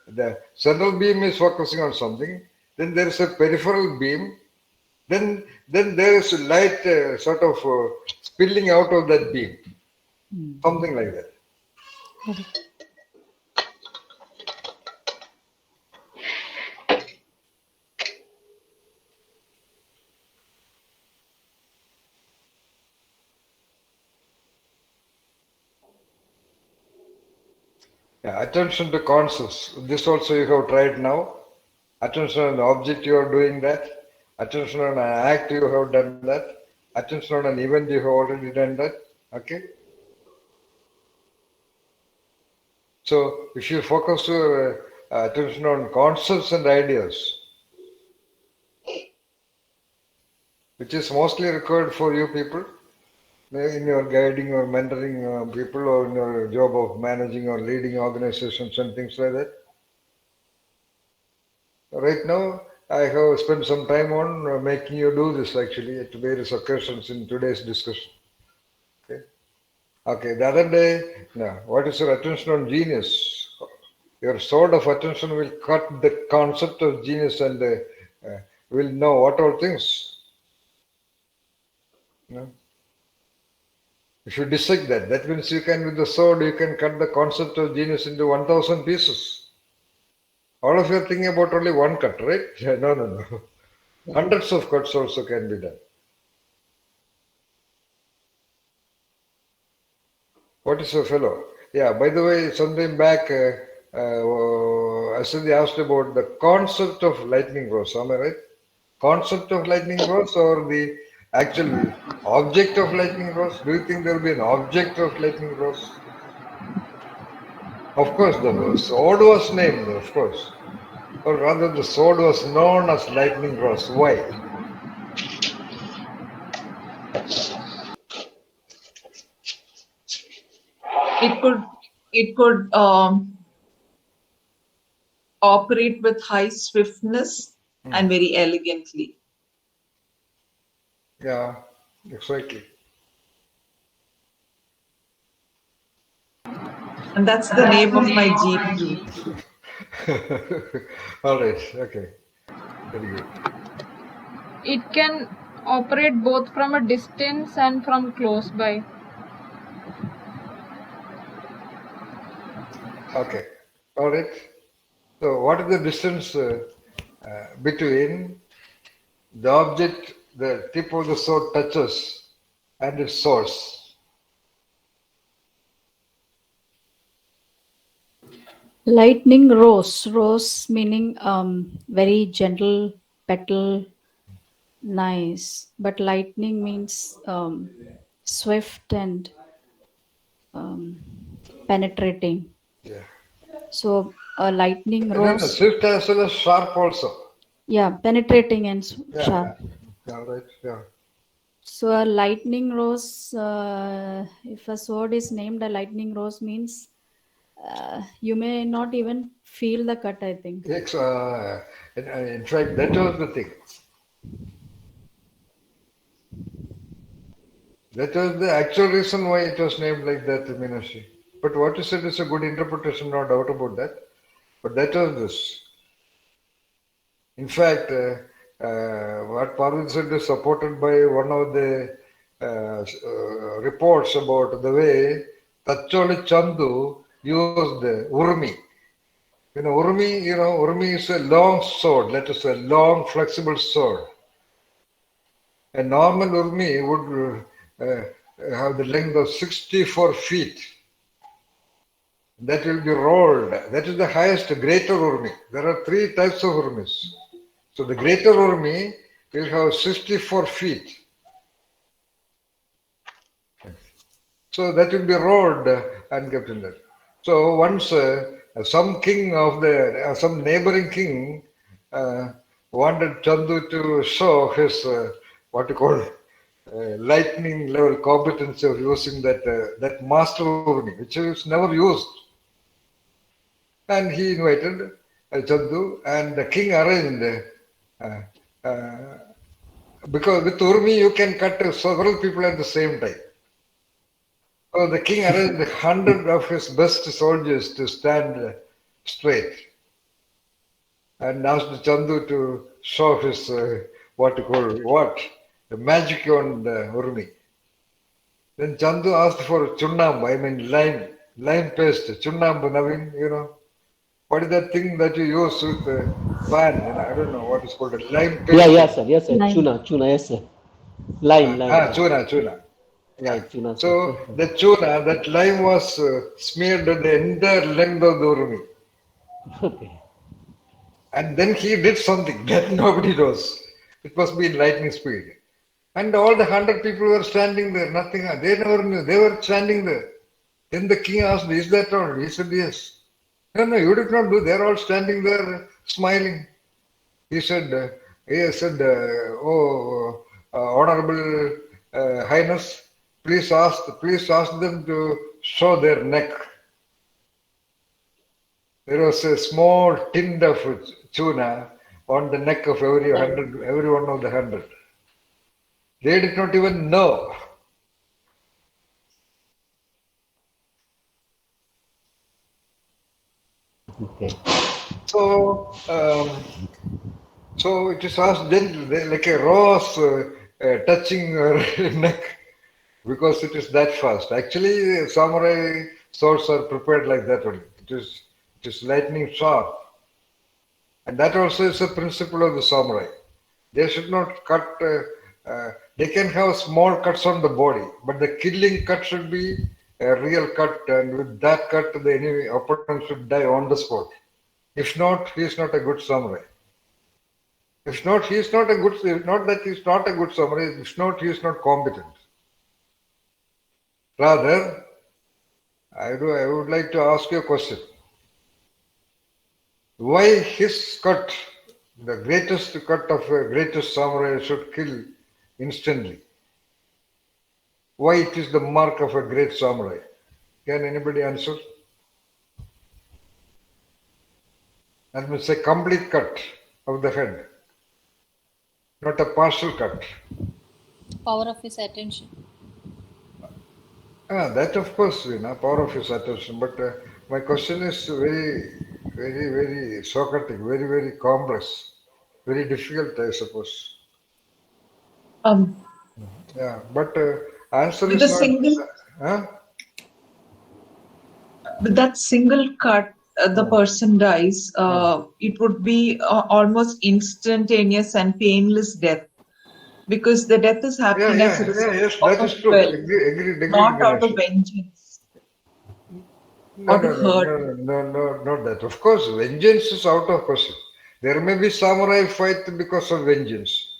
the central beam is focusing on something. Then there is a peripheral beam. Then there is light sort of spilling out of that beam, something like that. Yeah, attention to concepts. This also you have tried now. Attention on the object, you are doing that. Attention on an act, you have done that. Attention on an event, you have already done that. Okay. So if you focus your attention on concepts and ideas, which is mostly required for you people in your guiding or mentoring people, or in your job of managing or leading organizations and things like that. Right now, I have spent some time on making you do this actually at various occasions in today's discussion. Okay. Okay. The other day, now, what is your attention on genius? Your sword of attention will cut the concept of genius and will know what all things. You know? If you dissect that, that means you can, with the sword, you can cut the concept of genius into 1,000 pieces. All of you are thinking about only one cut, right? No. Hundreds of cuts also can be done. What is a fellow? Yeah, by the way, sometime back, Asadi asked about the concept of lightning rods. Am I right? Concept of lightning rods or the actual object of lightning rods? Do you think there will be an object of lightning rods? Of course, the sword was named, of course. Or rather, the sword was known as lightning rods. Why? It could operate with high swiftness and very elegantly. Yeah, exactly. And that's the name of my Jeep too. All right, okay. Very good. It can operate both from a distance and from close by. Okay, all right. So, what is the distance between the object the tip of the sword touches and its source? Lightning rose. Rose meaning very gentle petal, nice. But lightning means swift and penetrating. Yeah. So a lightning No, rose. swift as well as sharp also. Yeah, penetrating and Yeah, sharp. yeah, right, yeah. So a lightning rose, if a sword is named a lightning rose, means you may not even feel the cut, I think. In fact, that was the thing. That was the actual reason why it was named like that, Meenakshi. But what you said is a good interpretation, no doubt about that. But that was this. In fact, what Parvati said is supported by one of the reports about the way Tacholi Chandu used Urmi. Urmi is a long sword, let us say, a long, flexible sword. A normal Urmi would have the length of 64 feet. That will be rolled. That is the highest, greater Urmi. There are 3 types of Urmis. So the greater Urmi will have 64 feet. So that will be rolled and kept in there. So once some king of the, some neighboring king wanted Chandu to show his, what you call, lightning level competency of using that master urni, which is never used. And he invited Chandu, and the king arranged, because with urmi you can cut several people at the same time. So the king arranged 100 of his best soldiers to stand straight and asked Chandu to show his, what you call, the magic on the urmi. Then Chandu asked for chunnam, I mean lime paste, chunnam, Naveen, you know. What is that thing that you use with the pan? I don't know what is called, a lime paste. Yes, sir. Lime. Chuna, yes, sir. Lime. Chuna. Yeah. Right, chuna, sir. So the chuna, that lime was smeared on the entire length of the urmi. Okay. And then he did something that nobody knows. It must be in lightning speed. And all the 100 people were standing there, nothing. They never knew. They were standing there. Then the king asked, is that all? He said, yes. No, you did not do. They're all standing there smiling. He said, Honorable Highness, please ask them to show their neck. There was a small tint of tuna on the neck of every one of the 100. They did not even know. Okay. So it is asked gently, like a rose touching her neck, because it is that fast. Actually, samurai swords are prepared like that only. It is lightning sharp. And that also is a principle of the samurai. They should not cut, they can have small cuts on the body, but the killing cut should be a real cut, and with that cut, the enemy opponent should die on the spot. If not, he is not a good samurai. If not, he is not a good, not that he is not a good samurai, if not, he is not competent. Rather, I would like to ask you a question. Why his cut, the greatest cut of a greatest samurai, should kill instantly? Why it is the mark of a great samurai? Can anybody answer? That means a complete cut of the head, not a partial cut. Power of his attention. That of course, power of his attention. But my question is very, very, very Socratic, very, very complex, very difficult, I suppose. Yeah, but answer with is a not. single, with that single cut, the person dies. It would be almost instantaneous and painless death, because the death is happening as a result Yes, that is true. Agreed, not out of Ganesh. vengeance. No, not that. Of course, vengeance is out of question. There may be samurai fight because of vengeance.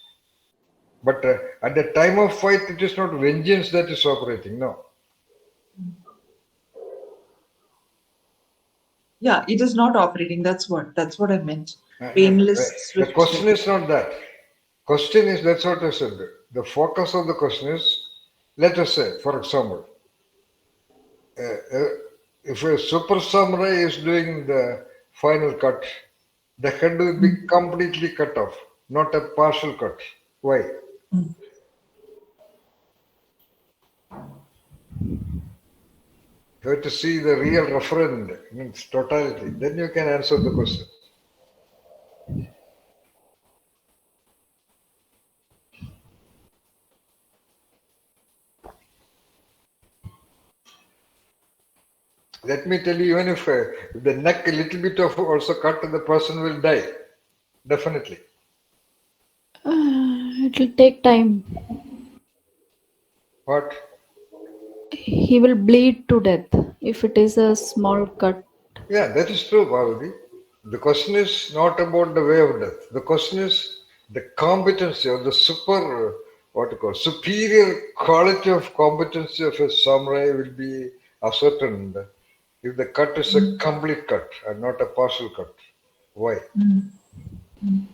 But at the time of fight, it is not vengeance that is operating, no. Yeah, it is not operating. That's what I meant. Painless. The question is not that. Question is, that's what I said. The focus of the question is, let us say, for example, if a super samurai is doing the final cut, the head will be completely cut off, not a partial cut. Why? You have to see the real referent in its totality. Then you can answer the question. Let me tell you, even if the neck a little bit of also cut, the person will die. Definitely. It will take time. What? He will bleed to death if it is a small cut. Yeah, that is true, Parvati. The question is not about the way of death. The question is the competency or the super what to call superior quality of competency of a samurai will be ascertained if the cut is a complete cut and not a partial cut. Why?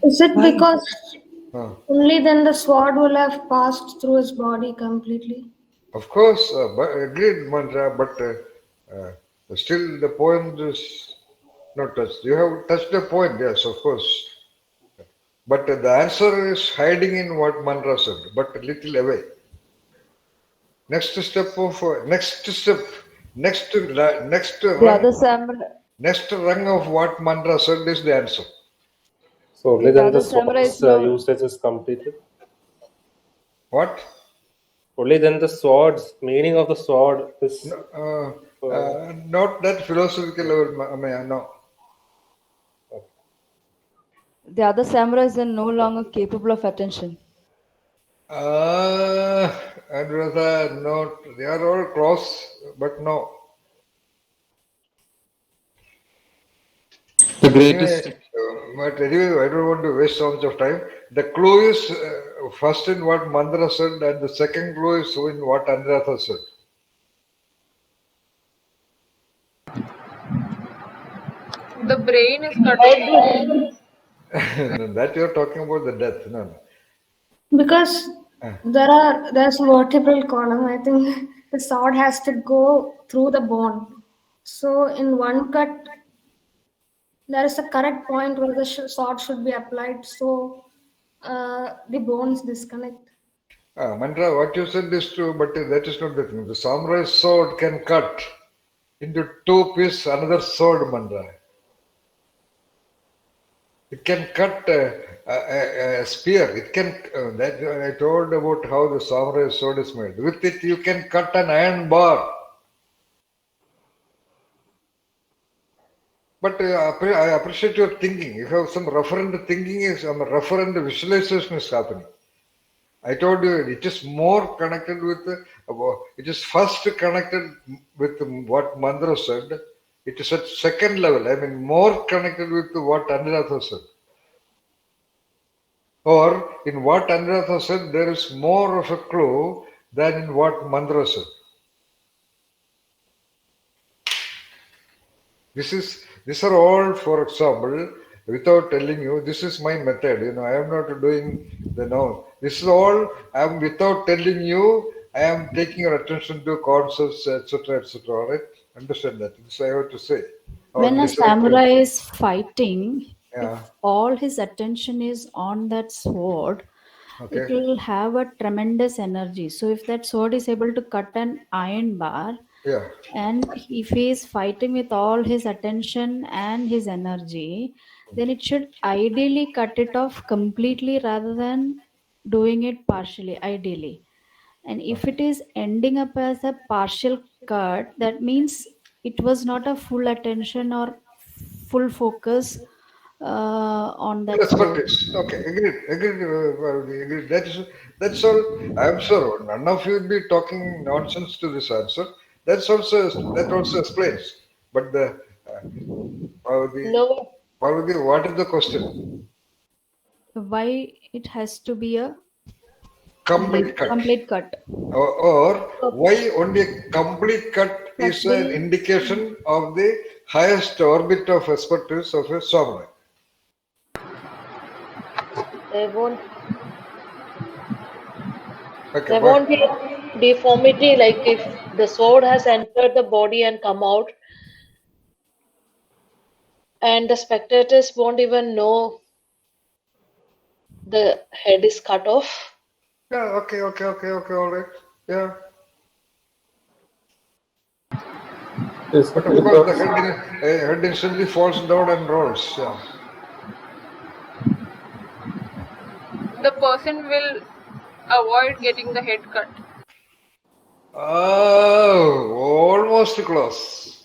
Is it Why? because Huh. only then the sword will have passed through his body completely? Of course, but agreed, Mantra, but still the point is not touched. You have touched the point, yes, of course. But the answer is hiding in what Mantra said, but a little away. Next step of next The other samurai, rung of what Mantra said is the answer. So only the then the other samurai sword's is no. usage is completed. What? Only then the sword's meaning of the sword is. Not that philosophical level, no. The other samurais are no longer capable of attention. I'd rather not. They are all close, but no. The But anyway, greatest. I don't want to waste so much of time. The clue is first in what Mandra said, and the second clue is in what Anuratha said. The brain is cut off. That you're talking about the death, no. Because there's vertebral column. I think the sword has to go through the bone. So in one cut, there is a correct point where the sword should be applied. So the bones disconnect. Mantra, what you said is true, but that is not the thing. The samurai sword can cut into two pieces another sword, Mantra. It can cut a spear. It can, that I told about how the samurai sword is made. With it, you can cut an iron bar. But I appreciate your thinking. You have some referent thinking, some referent visualization is happening. I told you it is more connected with, it is first connected with what Mandra said. It is at second level, I mean more connected with what Anuratha said. Or in what Anuratha said, there is more of a clue than in what Mandra said. These are all, for example, without telling you, this is my method. I am not doing the no. This is all I am without telling you. I am taking your attention to concepts, etc., etc. All right, understand that. This I have to say. When a samurai is fighting, Yeah. if all his attention is on that sword, Okay. it will have a tremendous energy. So if that sword is able to cut an iron bar, Yeah. and if he is fighting with all his attention and his energy, then it should ideally cut it off completely rather than doing it partially, ideally. And if it is ending up as a partial cut, that means it was not a full attention or full focus on that sword. Expertise. Okay, agreed. That's all. I'm sure none of you will be talking nonsense to this answer. That also explains. But No, Parvati, what is the question? Why it has to be a Complete cut. complete cut. Or why only a complete cut is an indication of the highest orbit of expertise of a samurai. there won't Okay, there won't be a deformity like if the sword has entered the body and come out, and the spectators won't even know the head is cut off. Yeah, okay, all right. Yeah. Yes, But of course, the head instantly falls down and rolls. Yeah. The person will avoid getting the head cut. Oh, almost close.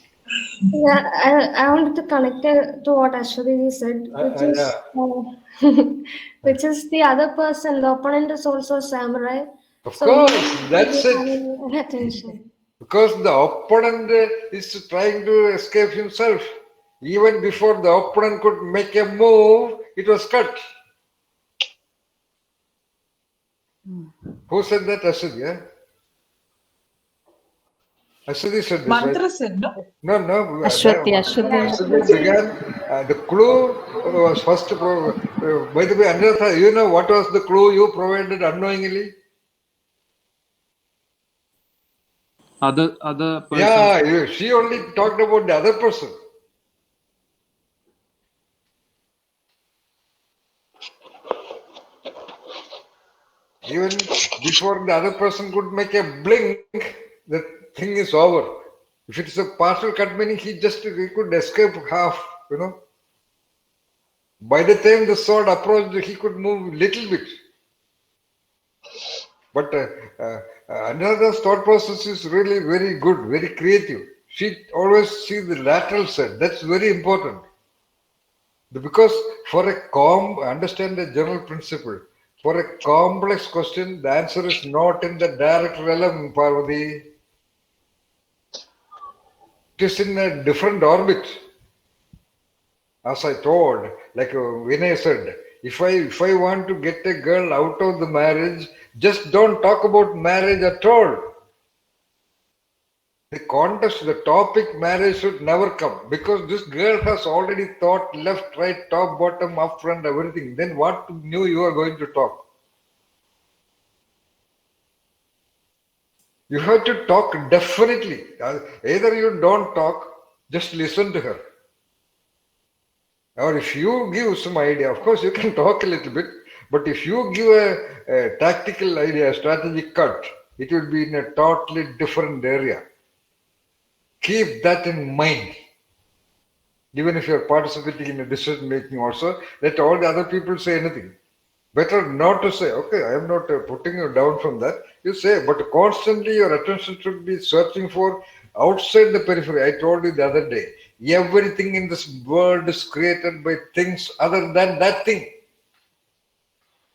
Yeah, I wanted to connect it to what Ashwati said, which is the other person, the opponent is also a samurai. Of So course, he that's will it. be having attention. Because the opponent is trying to escape himself. Even before the opponent could make a move, it was cut. Who said that? Asad, yeah? Asadi said this, right? Mantra said, no? No. Ashwati, Ashwati. Asadi began, the clue was first, by the way, Anjatha, you know what was the clue you provided unknowingly? Other person. Yeah, she only talked about the other person. Even before the other person could make a blink, the thing is over. If it's a partial cut, meaning he could escape half, you know. By the time the sword approached, he could move little bit. But Anuradha's thought process is really very good, very creative. She always sees the lateral side. That's very important. Because for understand the general principle. For a complex question, the answer is not in the direct realm, Parvati. It is in a different orbit. As I told, like Vinay said, if I want to get a girl out of the marriage, just don't talk about marriage at all. The contest, the topic marriage should never come, because this girl has already thought left, right, top, bottom, up, front, everything. Then what new you are going to talk? You have to talk definitely. Either you don't talk, just listen to her. Or if you give some idea, of course you can talk a little bit, but if you give a tactical idea, a strategic cut, it will be in a totally different area. Keep that in mind. Even if you are participating in a decision making also, let all the other people say anything. Better not to say, okay, I am not putting you down from that. You say, but constantly your attention should be searching for outside the periphery. I told you the other day, everything in this world is created by things other than that thing.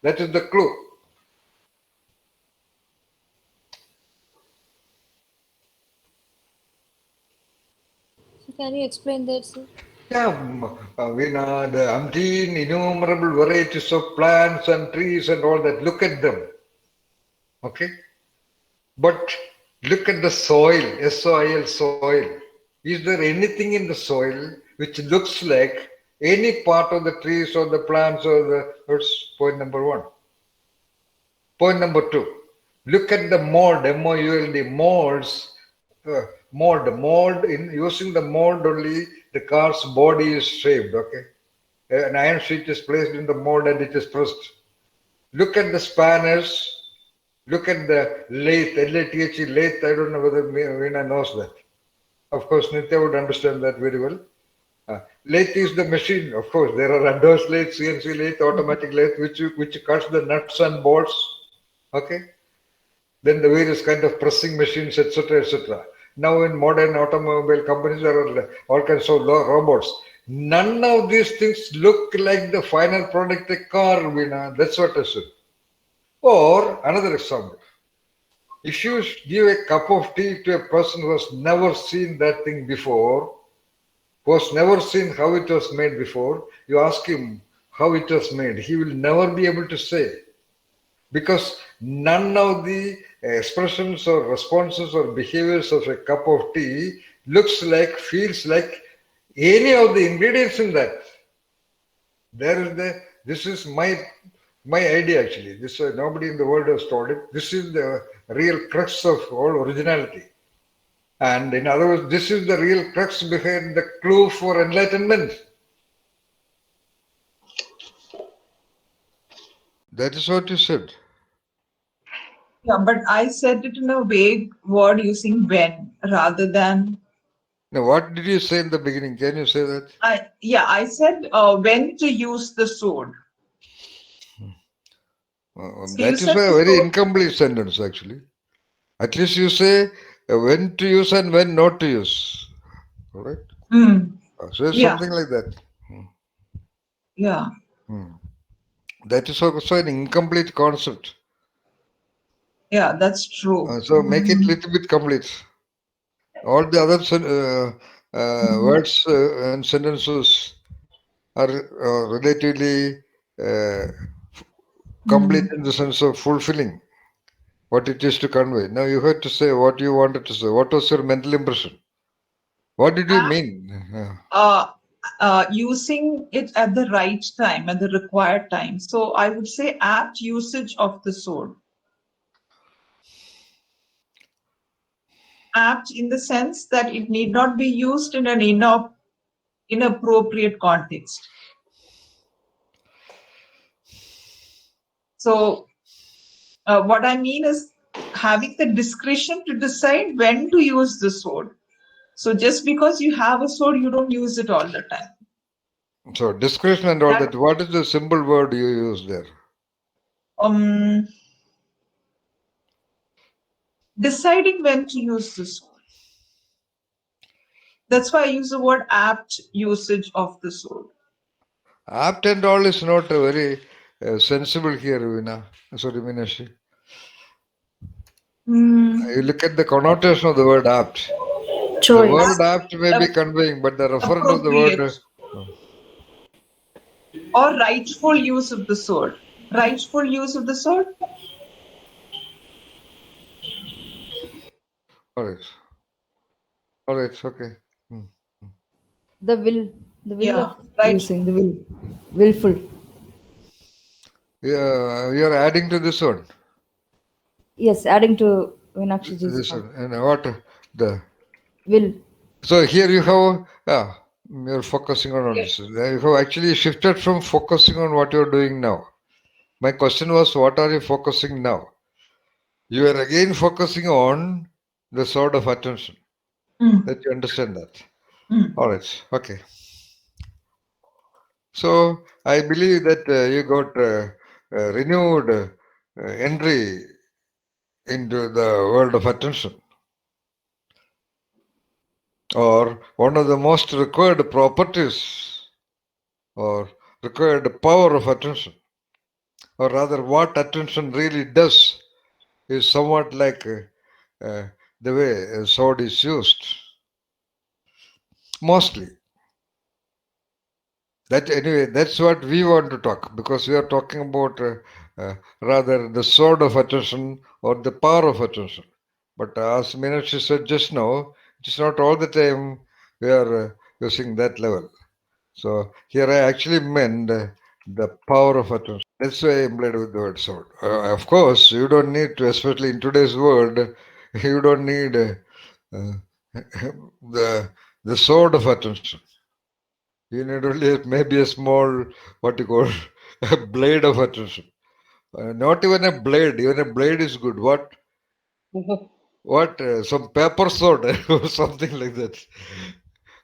That is the clue. So can you explain that, sir? Yeah, Veena, the umpteen innumerable varieties of plants and trees and all that. Look at them. Okay? But look at the soil, S-O-I-L, soil. Is there anything in the soil which looks like any part of the trees or the plants or the... That's point number one. Point number two. Look at the mold, M-O-U-L-D, molds. Mold. In using the mold only, the car's body is shaped. Okay, an iron sheet is placed in the mold and it is pressed. Look at the spanners. Look at the lathe, L-A-T-H-E, lathe. I don't know whether Veena knows that. Of course, Nitya would understand that very well. Lathe is the machine. Of course, there are advanced lathe, CNC lathe, automatic lathe, which cuts the nuts and bolts. Okay. Then the various kind of pressing machines, etc., etc. Now in modern automobile companies, there are all kinds of robots. None of these things look like the final product, a car, Veena. That's what I said. Or another example. If you give a cup of tea to a person who has never seen that thing before, who has never seen how it was made before, you ask him how it was made. He will never be able to say. Because none of the expressions or responses or behaviors of a cup of tea looks like, feels like any of the ingredients in that. This is my idea actually. This nobody in the world has told it. This is the real crux of all originality. And in other words, this is the real crux behind the clue for enlightenment. That is what you said. Yeah, but I said it in a vague word using when rather than. Now, what did you say in the beginning? Can you say that? I said when to use the sword. That is a very incomplete sentence, actually. At least you say when to use and when not to use. All right? So something like that. Yeah. That is also an incomplete concept. Yeah, that's true. So make it a little bit complete. All the other words and sentences are relatively complete in the sense of fulfilling. what it is to convey. Now you had to say what you wanted to say. What was your mental impression? What did you mean? Using it at the right time, at the required time. So I would say apt usage of the sword. Apt in the sense that it need not be used in an inappropriate context. So what I mean is having the discretion to decide when to use the sword. So just because you have a sword, you don't use it all the time. So discretion and all that. What is the simple word you use there? Deciding when to use the sword. That's why I use the word apt usage of the sword. Apt and all is not very sensible here, Vina. Sorry, Minashi. You look at the connotation of the word apt. Choice. The word apt may be conveying, but the referent of the word... Or rightful use of the sword. Rightful use of the sword? All right, okay. The will Yeah, of right. using, the willful. Yeah, you are adding to this one. Yes, adding to Meenakshi's This point. one. And what the... Will. So here you have... you're focusing on this. You have actually shifted from focusing on what you're doing now. My question was, what are you focusing now? You are again focusing on the sword of attention. That you understand that. All right. Okay. So I believe that you got renewed entry into the world of attention, or one of the most required properties or required power of attention, or rather what attention really does is somewhat like the way a sword is used. Mostly. Anyway, that's what we want to talk, because we are talking about rather the sword of attention or the power of attention. But as Meenakshi said just now, it is not all the time we are using that level. So here I actually meant the power of attention. That's why I employed with the word sword. Of course, you don't need to, especially in today's world, you don't need the sword of attention. You need only maybe a small, what you call, a blade of attention. Not even a blade. Even a blade is good. What? What? Some paper sword or something like that.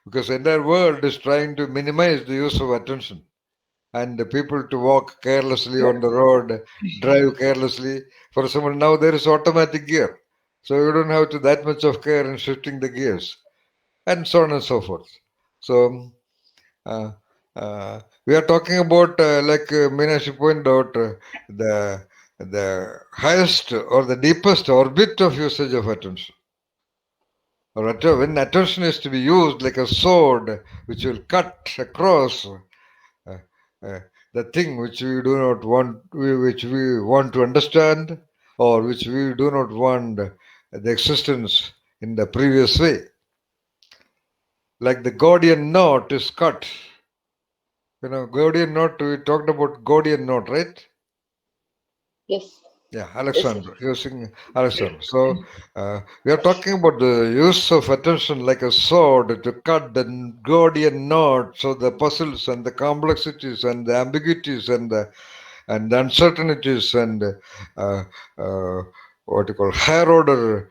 Because the entire world is trying to minimize the use of attention. And the people to walk carelessly on the road, drive carelessly. For example, now there is automatic gear. So you don't have to that much of care in shifting the gears. And so on and so forth. So we are talking about, like Meenakshi pointed out, the highest or the deepest orbit of usage of attention. Or when attention is to be used like a sword, which will cut across the thing which we do not want, which we want to understand, or which we do not want the existence in the previous way. Like the Gordian knot is cut. Gordian knot, we talked about Gordian knot, right? Yes. Yeah, Alexander, using Alexander. So we are talking about the use of attention like a sword to cut the Gordian knot, so the puzzles and the complexities and the ambiguities and the uncertainties and what you call higher order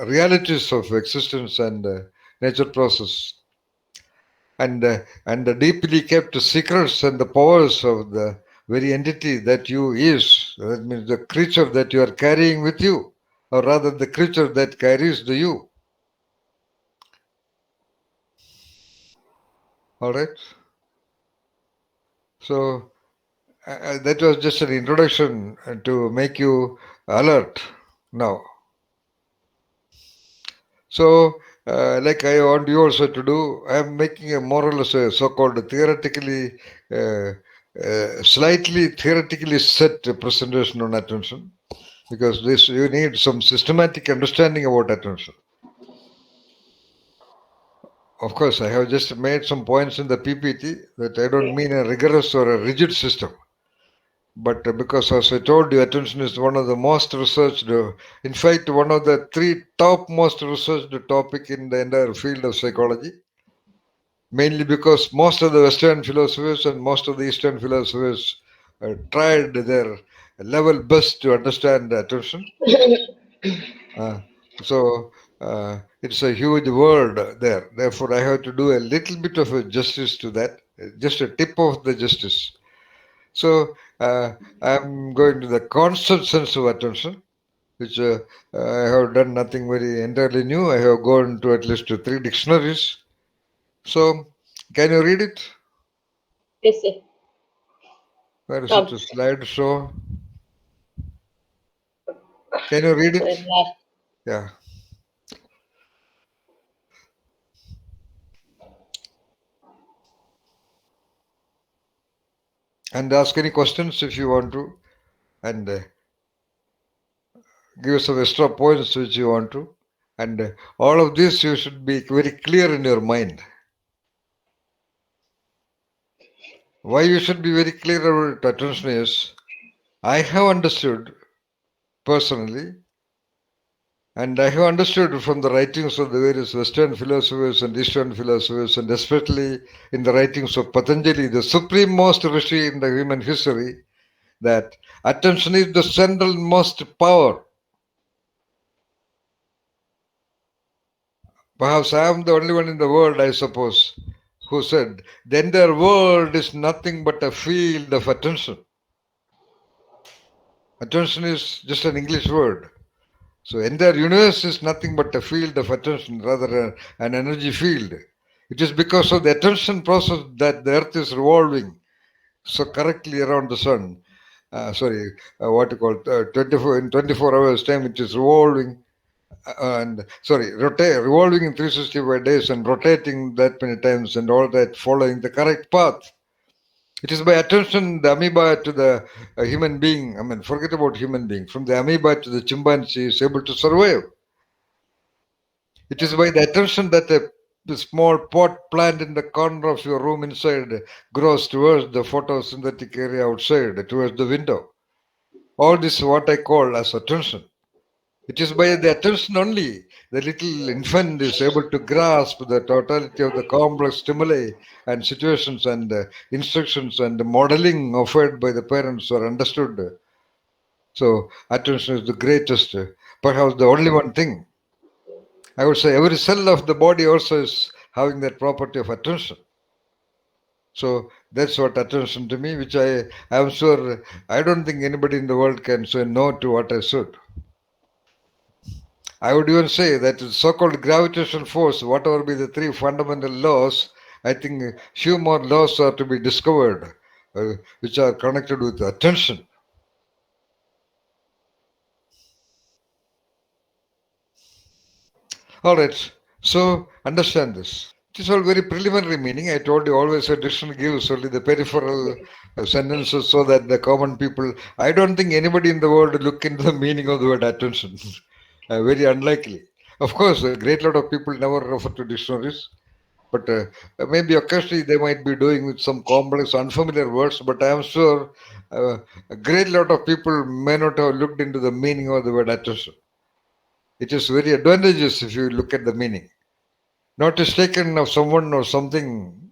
realities of existence and nature process. And the deeply kept secrets and the powers of the very entity that you is. That means the creature that you are carrying with you, or rather the creature that carries the you. All right. So that was just an introduction to make you alert now. So, like I want you also to do, I am making a more or less a so-called theoretically, slightly theoretically set presentation on attention. because this you need some systematic understanding about attention. Of course, I have just made some points in the PPT that I don't mean a rigorous or a rigid system. But because, as I told you, attention is one of the most researched, in fact, one of the 3 top most researched topic in the entire field of psychology. Mainly because most of the Western philosophers and most of the Eastern philosophers tried their level best to understand attention. So it's a huge world there. Therefore, I have to do a little bit of a justice to that, just a tip of the justice. So I'm going to the constant sense of attention, which I have done nothing very entirely new. I have gone to at least 3 dictionaries. So can you read it? Yes, sir. Where is it? Come. A slideshow. Can you read it? Yeah. And ask any questions if you want to, and give some extra points which you want to. And all of this you should be very clear in your mind. Why you should be very clear about attention is, I have understood personally, and I have understood from the writings of the various Western philosophers and Eastern philosophers, and especially in the writings of Patanjali, the supreme most rishi in the human history, that attention is the central most power. Perhaps I am the only one in the world, I suppose, who said, the entire world is nothing but a field of attention. Attention is just an English word. So entire universe is nothing but a field of attention, rather an energy field. It is because of the attention process that the earth is revolving so correctly around the sun. What you call 24 in 24 hours time it is revolving revolving in 365 days and rotating that many times and all that, following the correct path. It is by attention the amoeba to the human being, forget about human being, from the amoeba to the chimpanzee is able to survive. It is by the attention that the small pot plant in the corner of your room inside grows towards the photosynthetic area outside, towards the window. All this is what I call as attention. It is by the attention only the little infant is able to grasp the totality of the complex stimuli and situations and instructions and modeling offered by the parents are understood. So attention is the greatest, perhaps the only one thing. I would say every cell of the body also is having that property of attention. So that's what attention to me, which I am sure I don't think anybody in the world can say no to what I said. I would even say that so-called gravitational force, whatever be the 3 fundamental laws, I think few more laws are to be discovered, which are connected with attention. All right, so understand this. It is all very preliminary meaning. I told you always a dictionary gives only the peripheral sentences so that the common people, I don't think anybody in the world look into the meaning of the word attention. Very unlikely. Of course, a great lot of people never refer to dictionaries, but maybe occasionally they might be doing with some complex, unfamiliar words, but I am sure a great lot of people may not have looked into the meaning of the word attention. It is very advantageous if you look at the meaning. Not is taken of someone or something,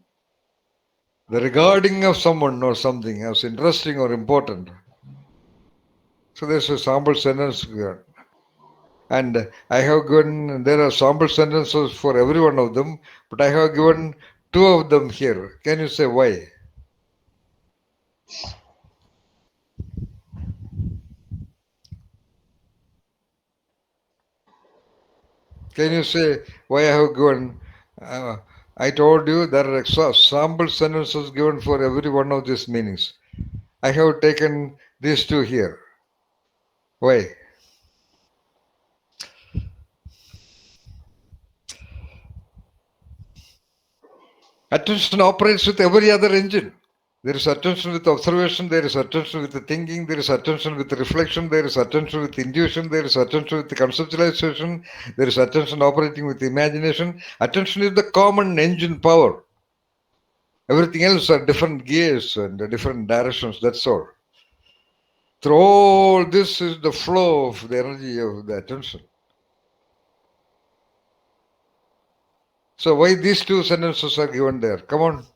the regarding of someone or something as interesting or important. So there's a sample sentence here. And I have given, there are sample sentences for every one of them, but I have given 2 of them here. Can you say why? Can you say why I have given? I told you there are sample sentences given for every one of these meanings. I have taken these 2 here. Why? Attention operates with every other engine. There is attention with observation, there is attention with the thinking, there is attention with reflection, there is attention with intuition, there is attention with the conceptualization, there is attention operating with imagination. Attention is the common engine power. Everything else are different gears and different directions, that's all. Through all this is the flow of the energy of the attention. So why these two sentences are given there? Come on.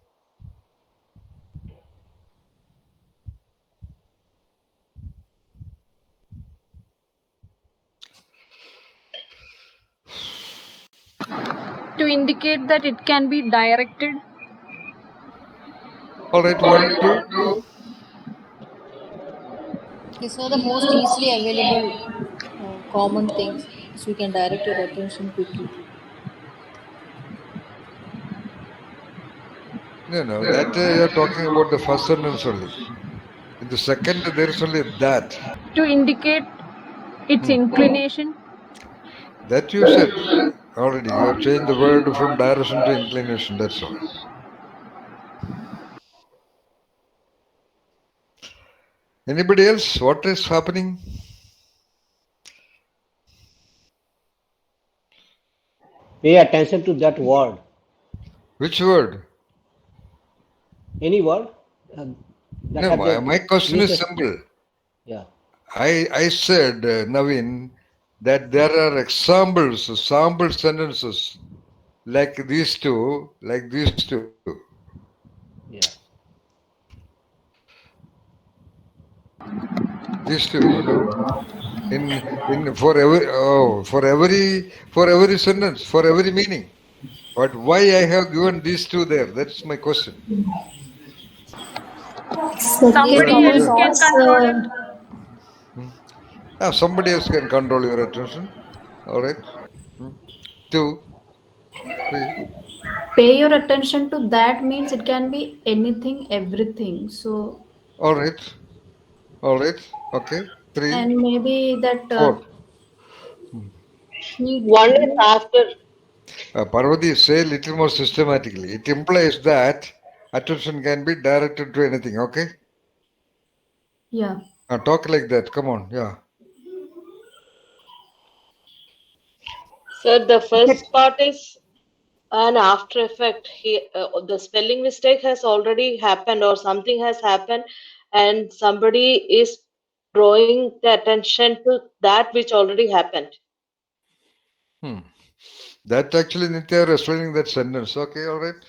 To indicate that it can be directed. All right, 1, 2. These are the most easily available common things, so you can direct your attention quickly. No, that you're talking about the first sentence only. In the second, there is only that. To indicate its inclination. That you said already. You have changed the word from direction to inclination, that's all. Anybody else? What is happening? Pay attention to that word. Which word? Any word. No, my question is simple. Yeah. I said, Naveen, that there are examples, sample sentences like these two. Yeah. These two, in for every sentence, for every meaning. But why I have given these two there? That's my question. Somebody else can control it. Somebody else can control your attention. All right. 2, 3. Pay your attention to that means it can be anything, everything. So. All right. Okay. 3, And maybe that. 4. One is after. Parvati, say a little more systematically. It implies that attention can be directed to anything. Okay. Yeah. Talk like that. Come on. Yeah. Sir, the first part is an after effect. The spelling mistake has already happened, or something has happened, and somebody is drawing the attention to that which already happened. That actually Nitya are explaining that sentence. Okay, all right.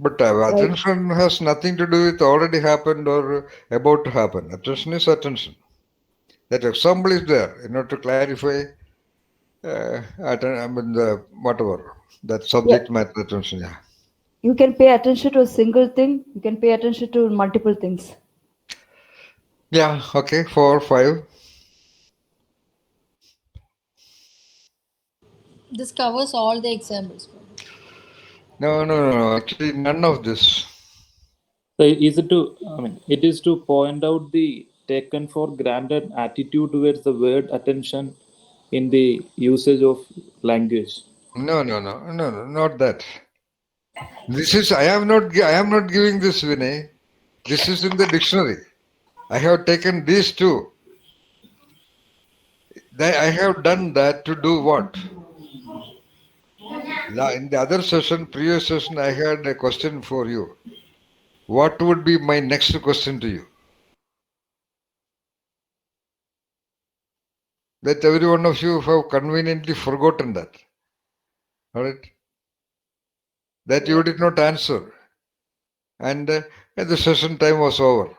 But attention has nothing to do with already happened or about to happen. Attention is attention. That example is there in order to clarify. Whatever that subject matter attention. Yeah. You can pay attention to a single thing. You can pay attention to multiple things. Yeah. Okay. 4, 5. This covers all the examples. No. Actually, none of this. So it is to point out the taken for granted attitude towards the word attention in the usage of language. No, not that. This is I am not giving this, Vinay. This is in the dictionary. I have taken these two. I have done that to do what? In the other session, previous session, I had a question for you. What would be my next question to you? That every one of you have conveniently forgotten that. All right? That you did not answer. And the session time was over.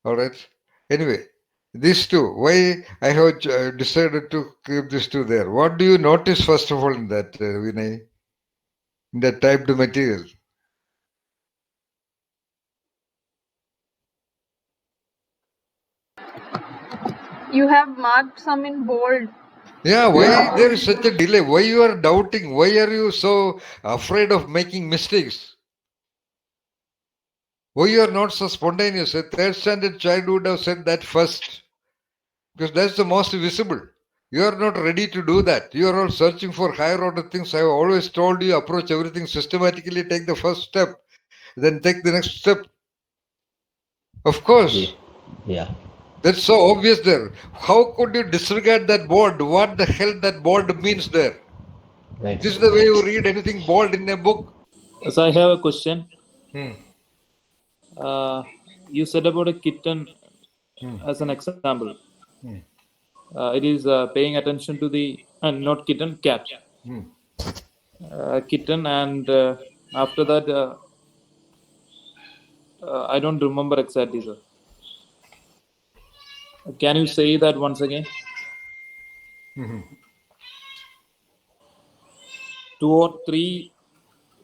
All right? Anyway, these two, why I have decided to keep these two there. What do you notice first of all in that, Vinay? In that typed material? You have marked some in bold. Yeah, why there is such a delay? Why you are doubting? Why are you so afraid of making mistakes? Why you are not so spontaneous? A third standard child would have said that first. Because that's the most visible. You are not ready to do that. You are all searching for higher order things. I have always told you approach everything systematically, take the first step, then take the next step. Of course. Yeah. That's so obvious there. How could you disregard that board? What the hell that board means there? Right. This is the way you read anything bold in a book? So I have a question. Hmm. Uh, you said about a kitten as an example. Hmm. It is paying attention to the not kitten, cat. Hmm. Kitten, and after that, I don't remember exactly, sir. Can you say that once again? Two or three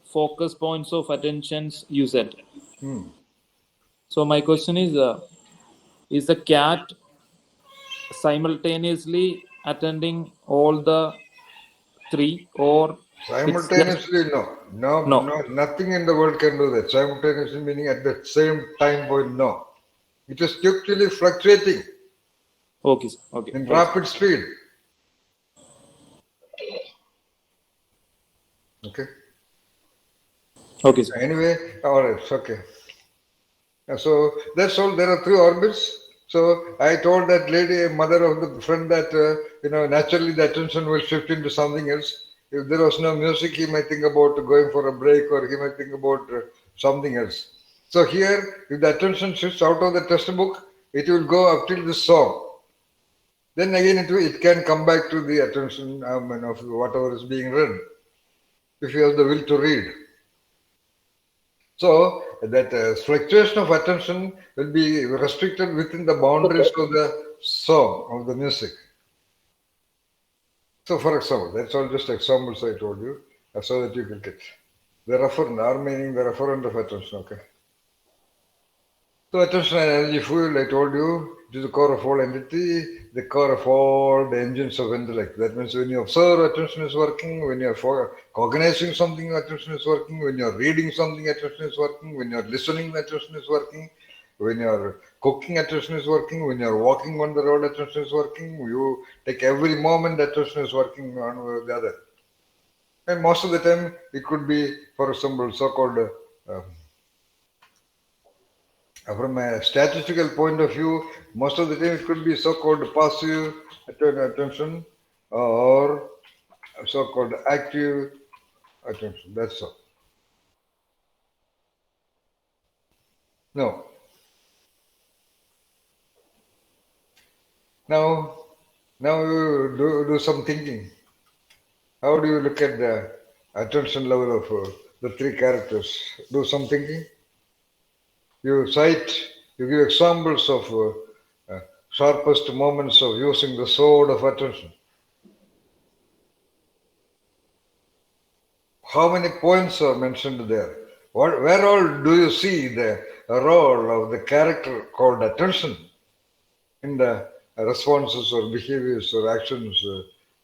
focus points of attentions you said. So my question is the cat simultaneously attending all the three, or it's just Simultaneously, no, no? nothing in the world can do that. Simultaneously meaning at the same time point, no. It is actually fluctuating Okay, sir. Okay, in right, sir. rapid speed. Okay. Okay, sir. Anyway, all right, it's okay. So that's all. There are three orbits. So I told that lady, mother of the friend, that naturally the attention will shift into something else. If there was no music, he might think about going for a break, or he might think about something else. So here, if the attention shifts out of the textbook, it will go up till the song. Then again, it can come back to the attention of whatever is being read, if you have the will to read. So that fluctuation of attention will be restricted within the boundaries of the song, of the music. So for example, that's all just examples I told you, so that you can get. The referent, R meaning the referent of attention, okay. So attention and energy fuel, I told you, it is the core of all entity, the core of all the engines of intellect. That means when you observe, attention is working. When you are cognizing something, attention is working. When you are reading something, attention is working. When you are listening, attention is working. When you are cooking, attention is working. When you are walking on the road, attention is working. You take every moment, attention is working on the other. And most of the time, it could be, for example, so-called from a statistical point of view, most of the time it could be so-called passive attention or so-called active attention. That's all. No. Now you do some thinking. How do you look at the attention level of the three characters? Do some thinking. You give examples of sharpest moments of using the sword of attention. How many points are mentioned there? Where all do you see the role of the character called attention in the responses or behaviors or actions,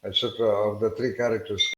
etc., of the three characters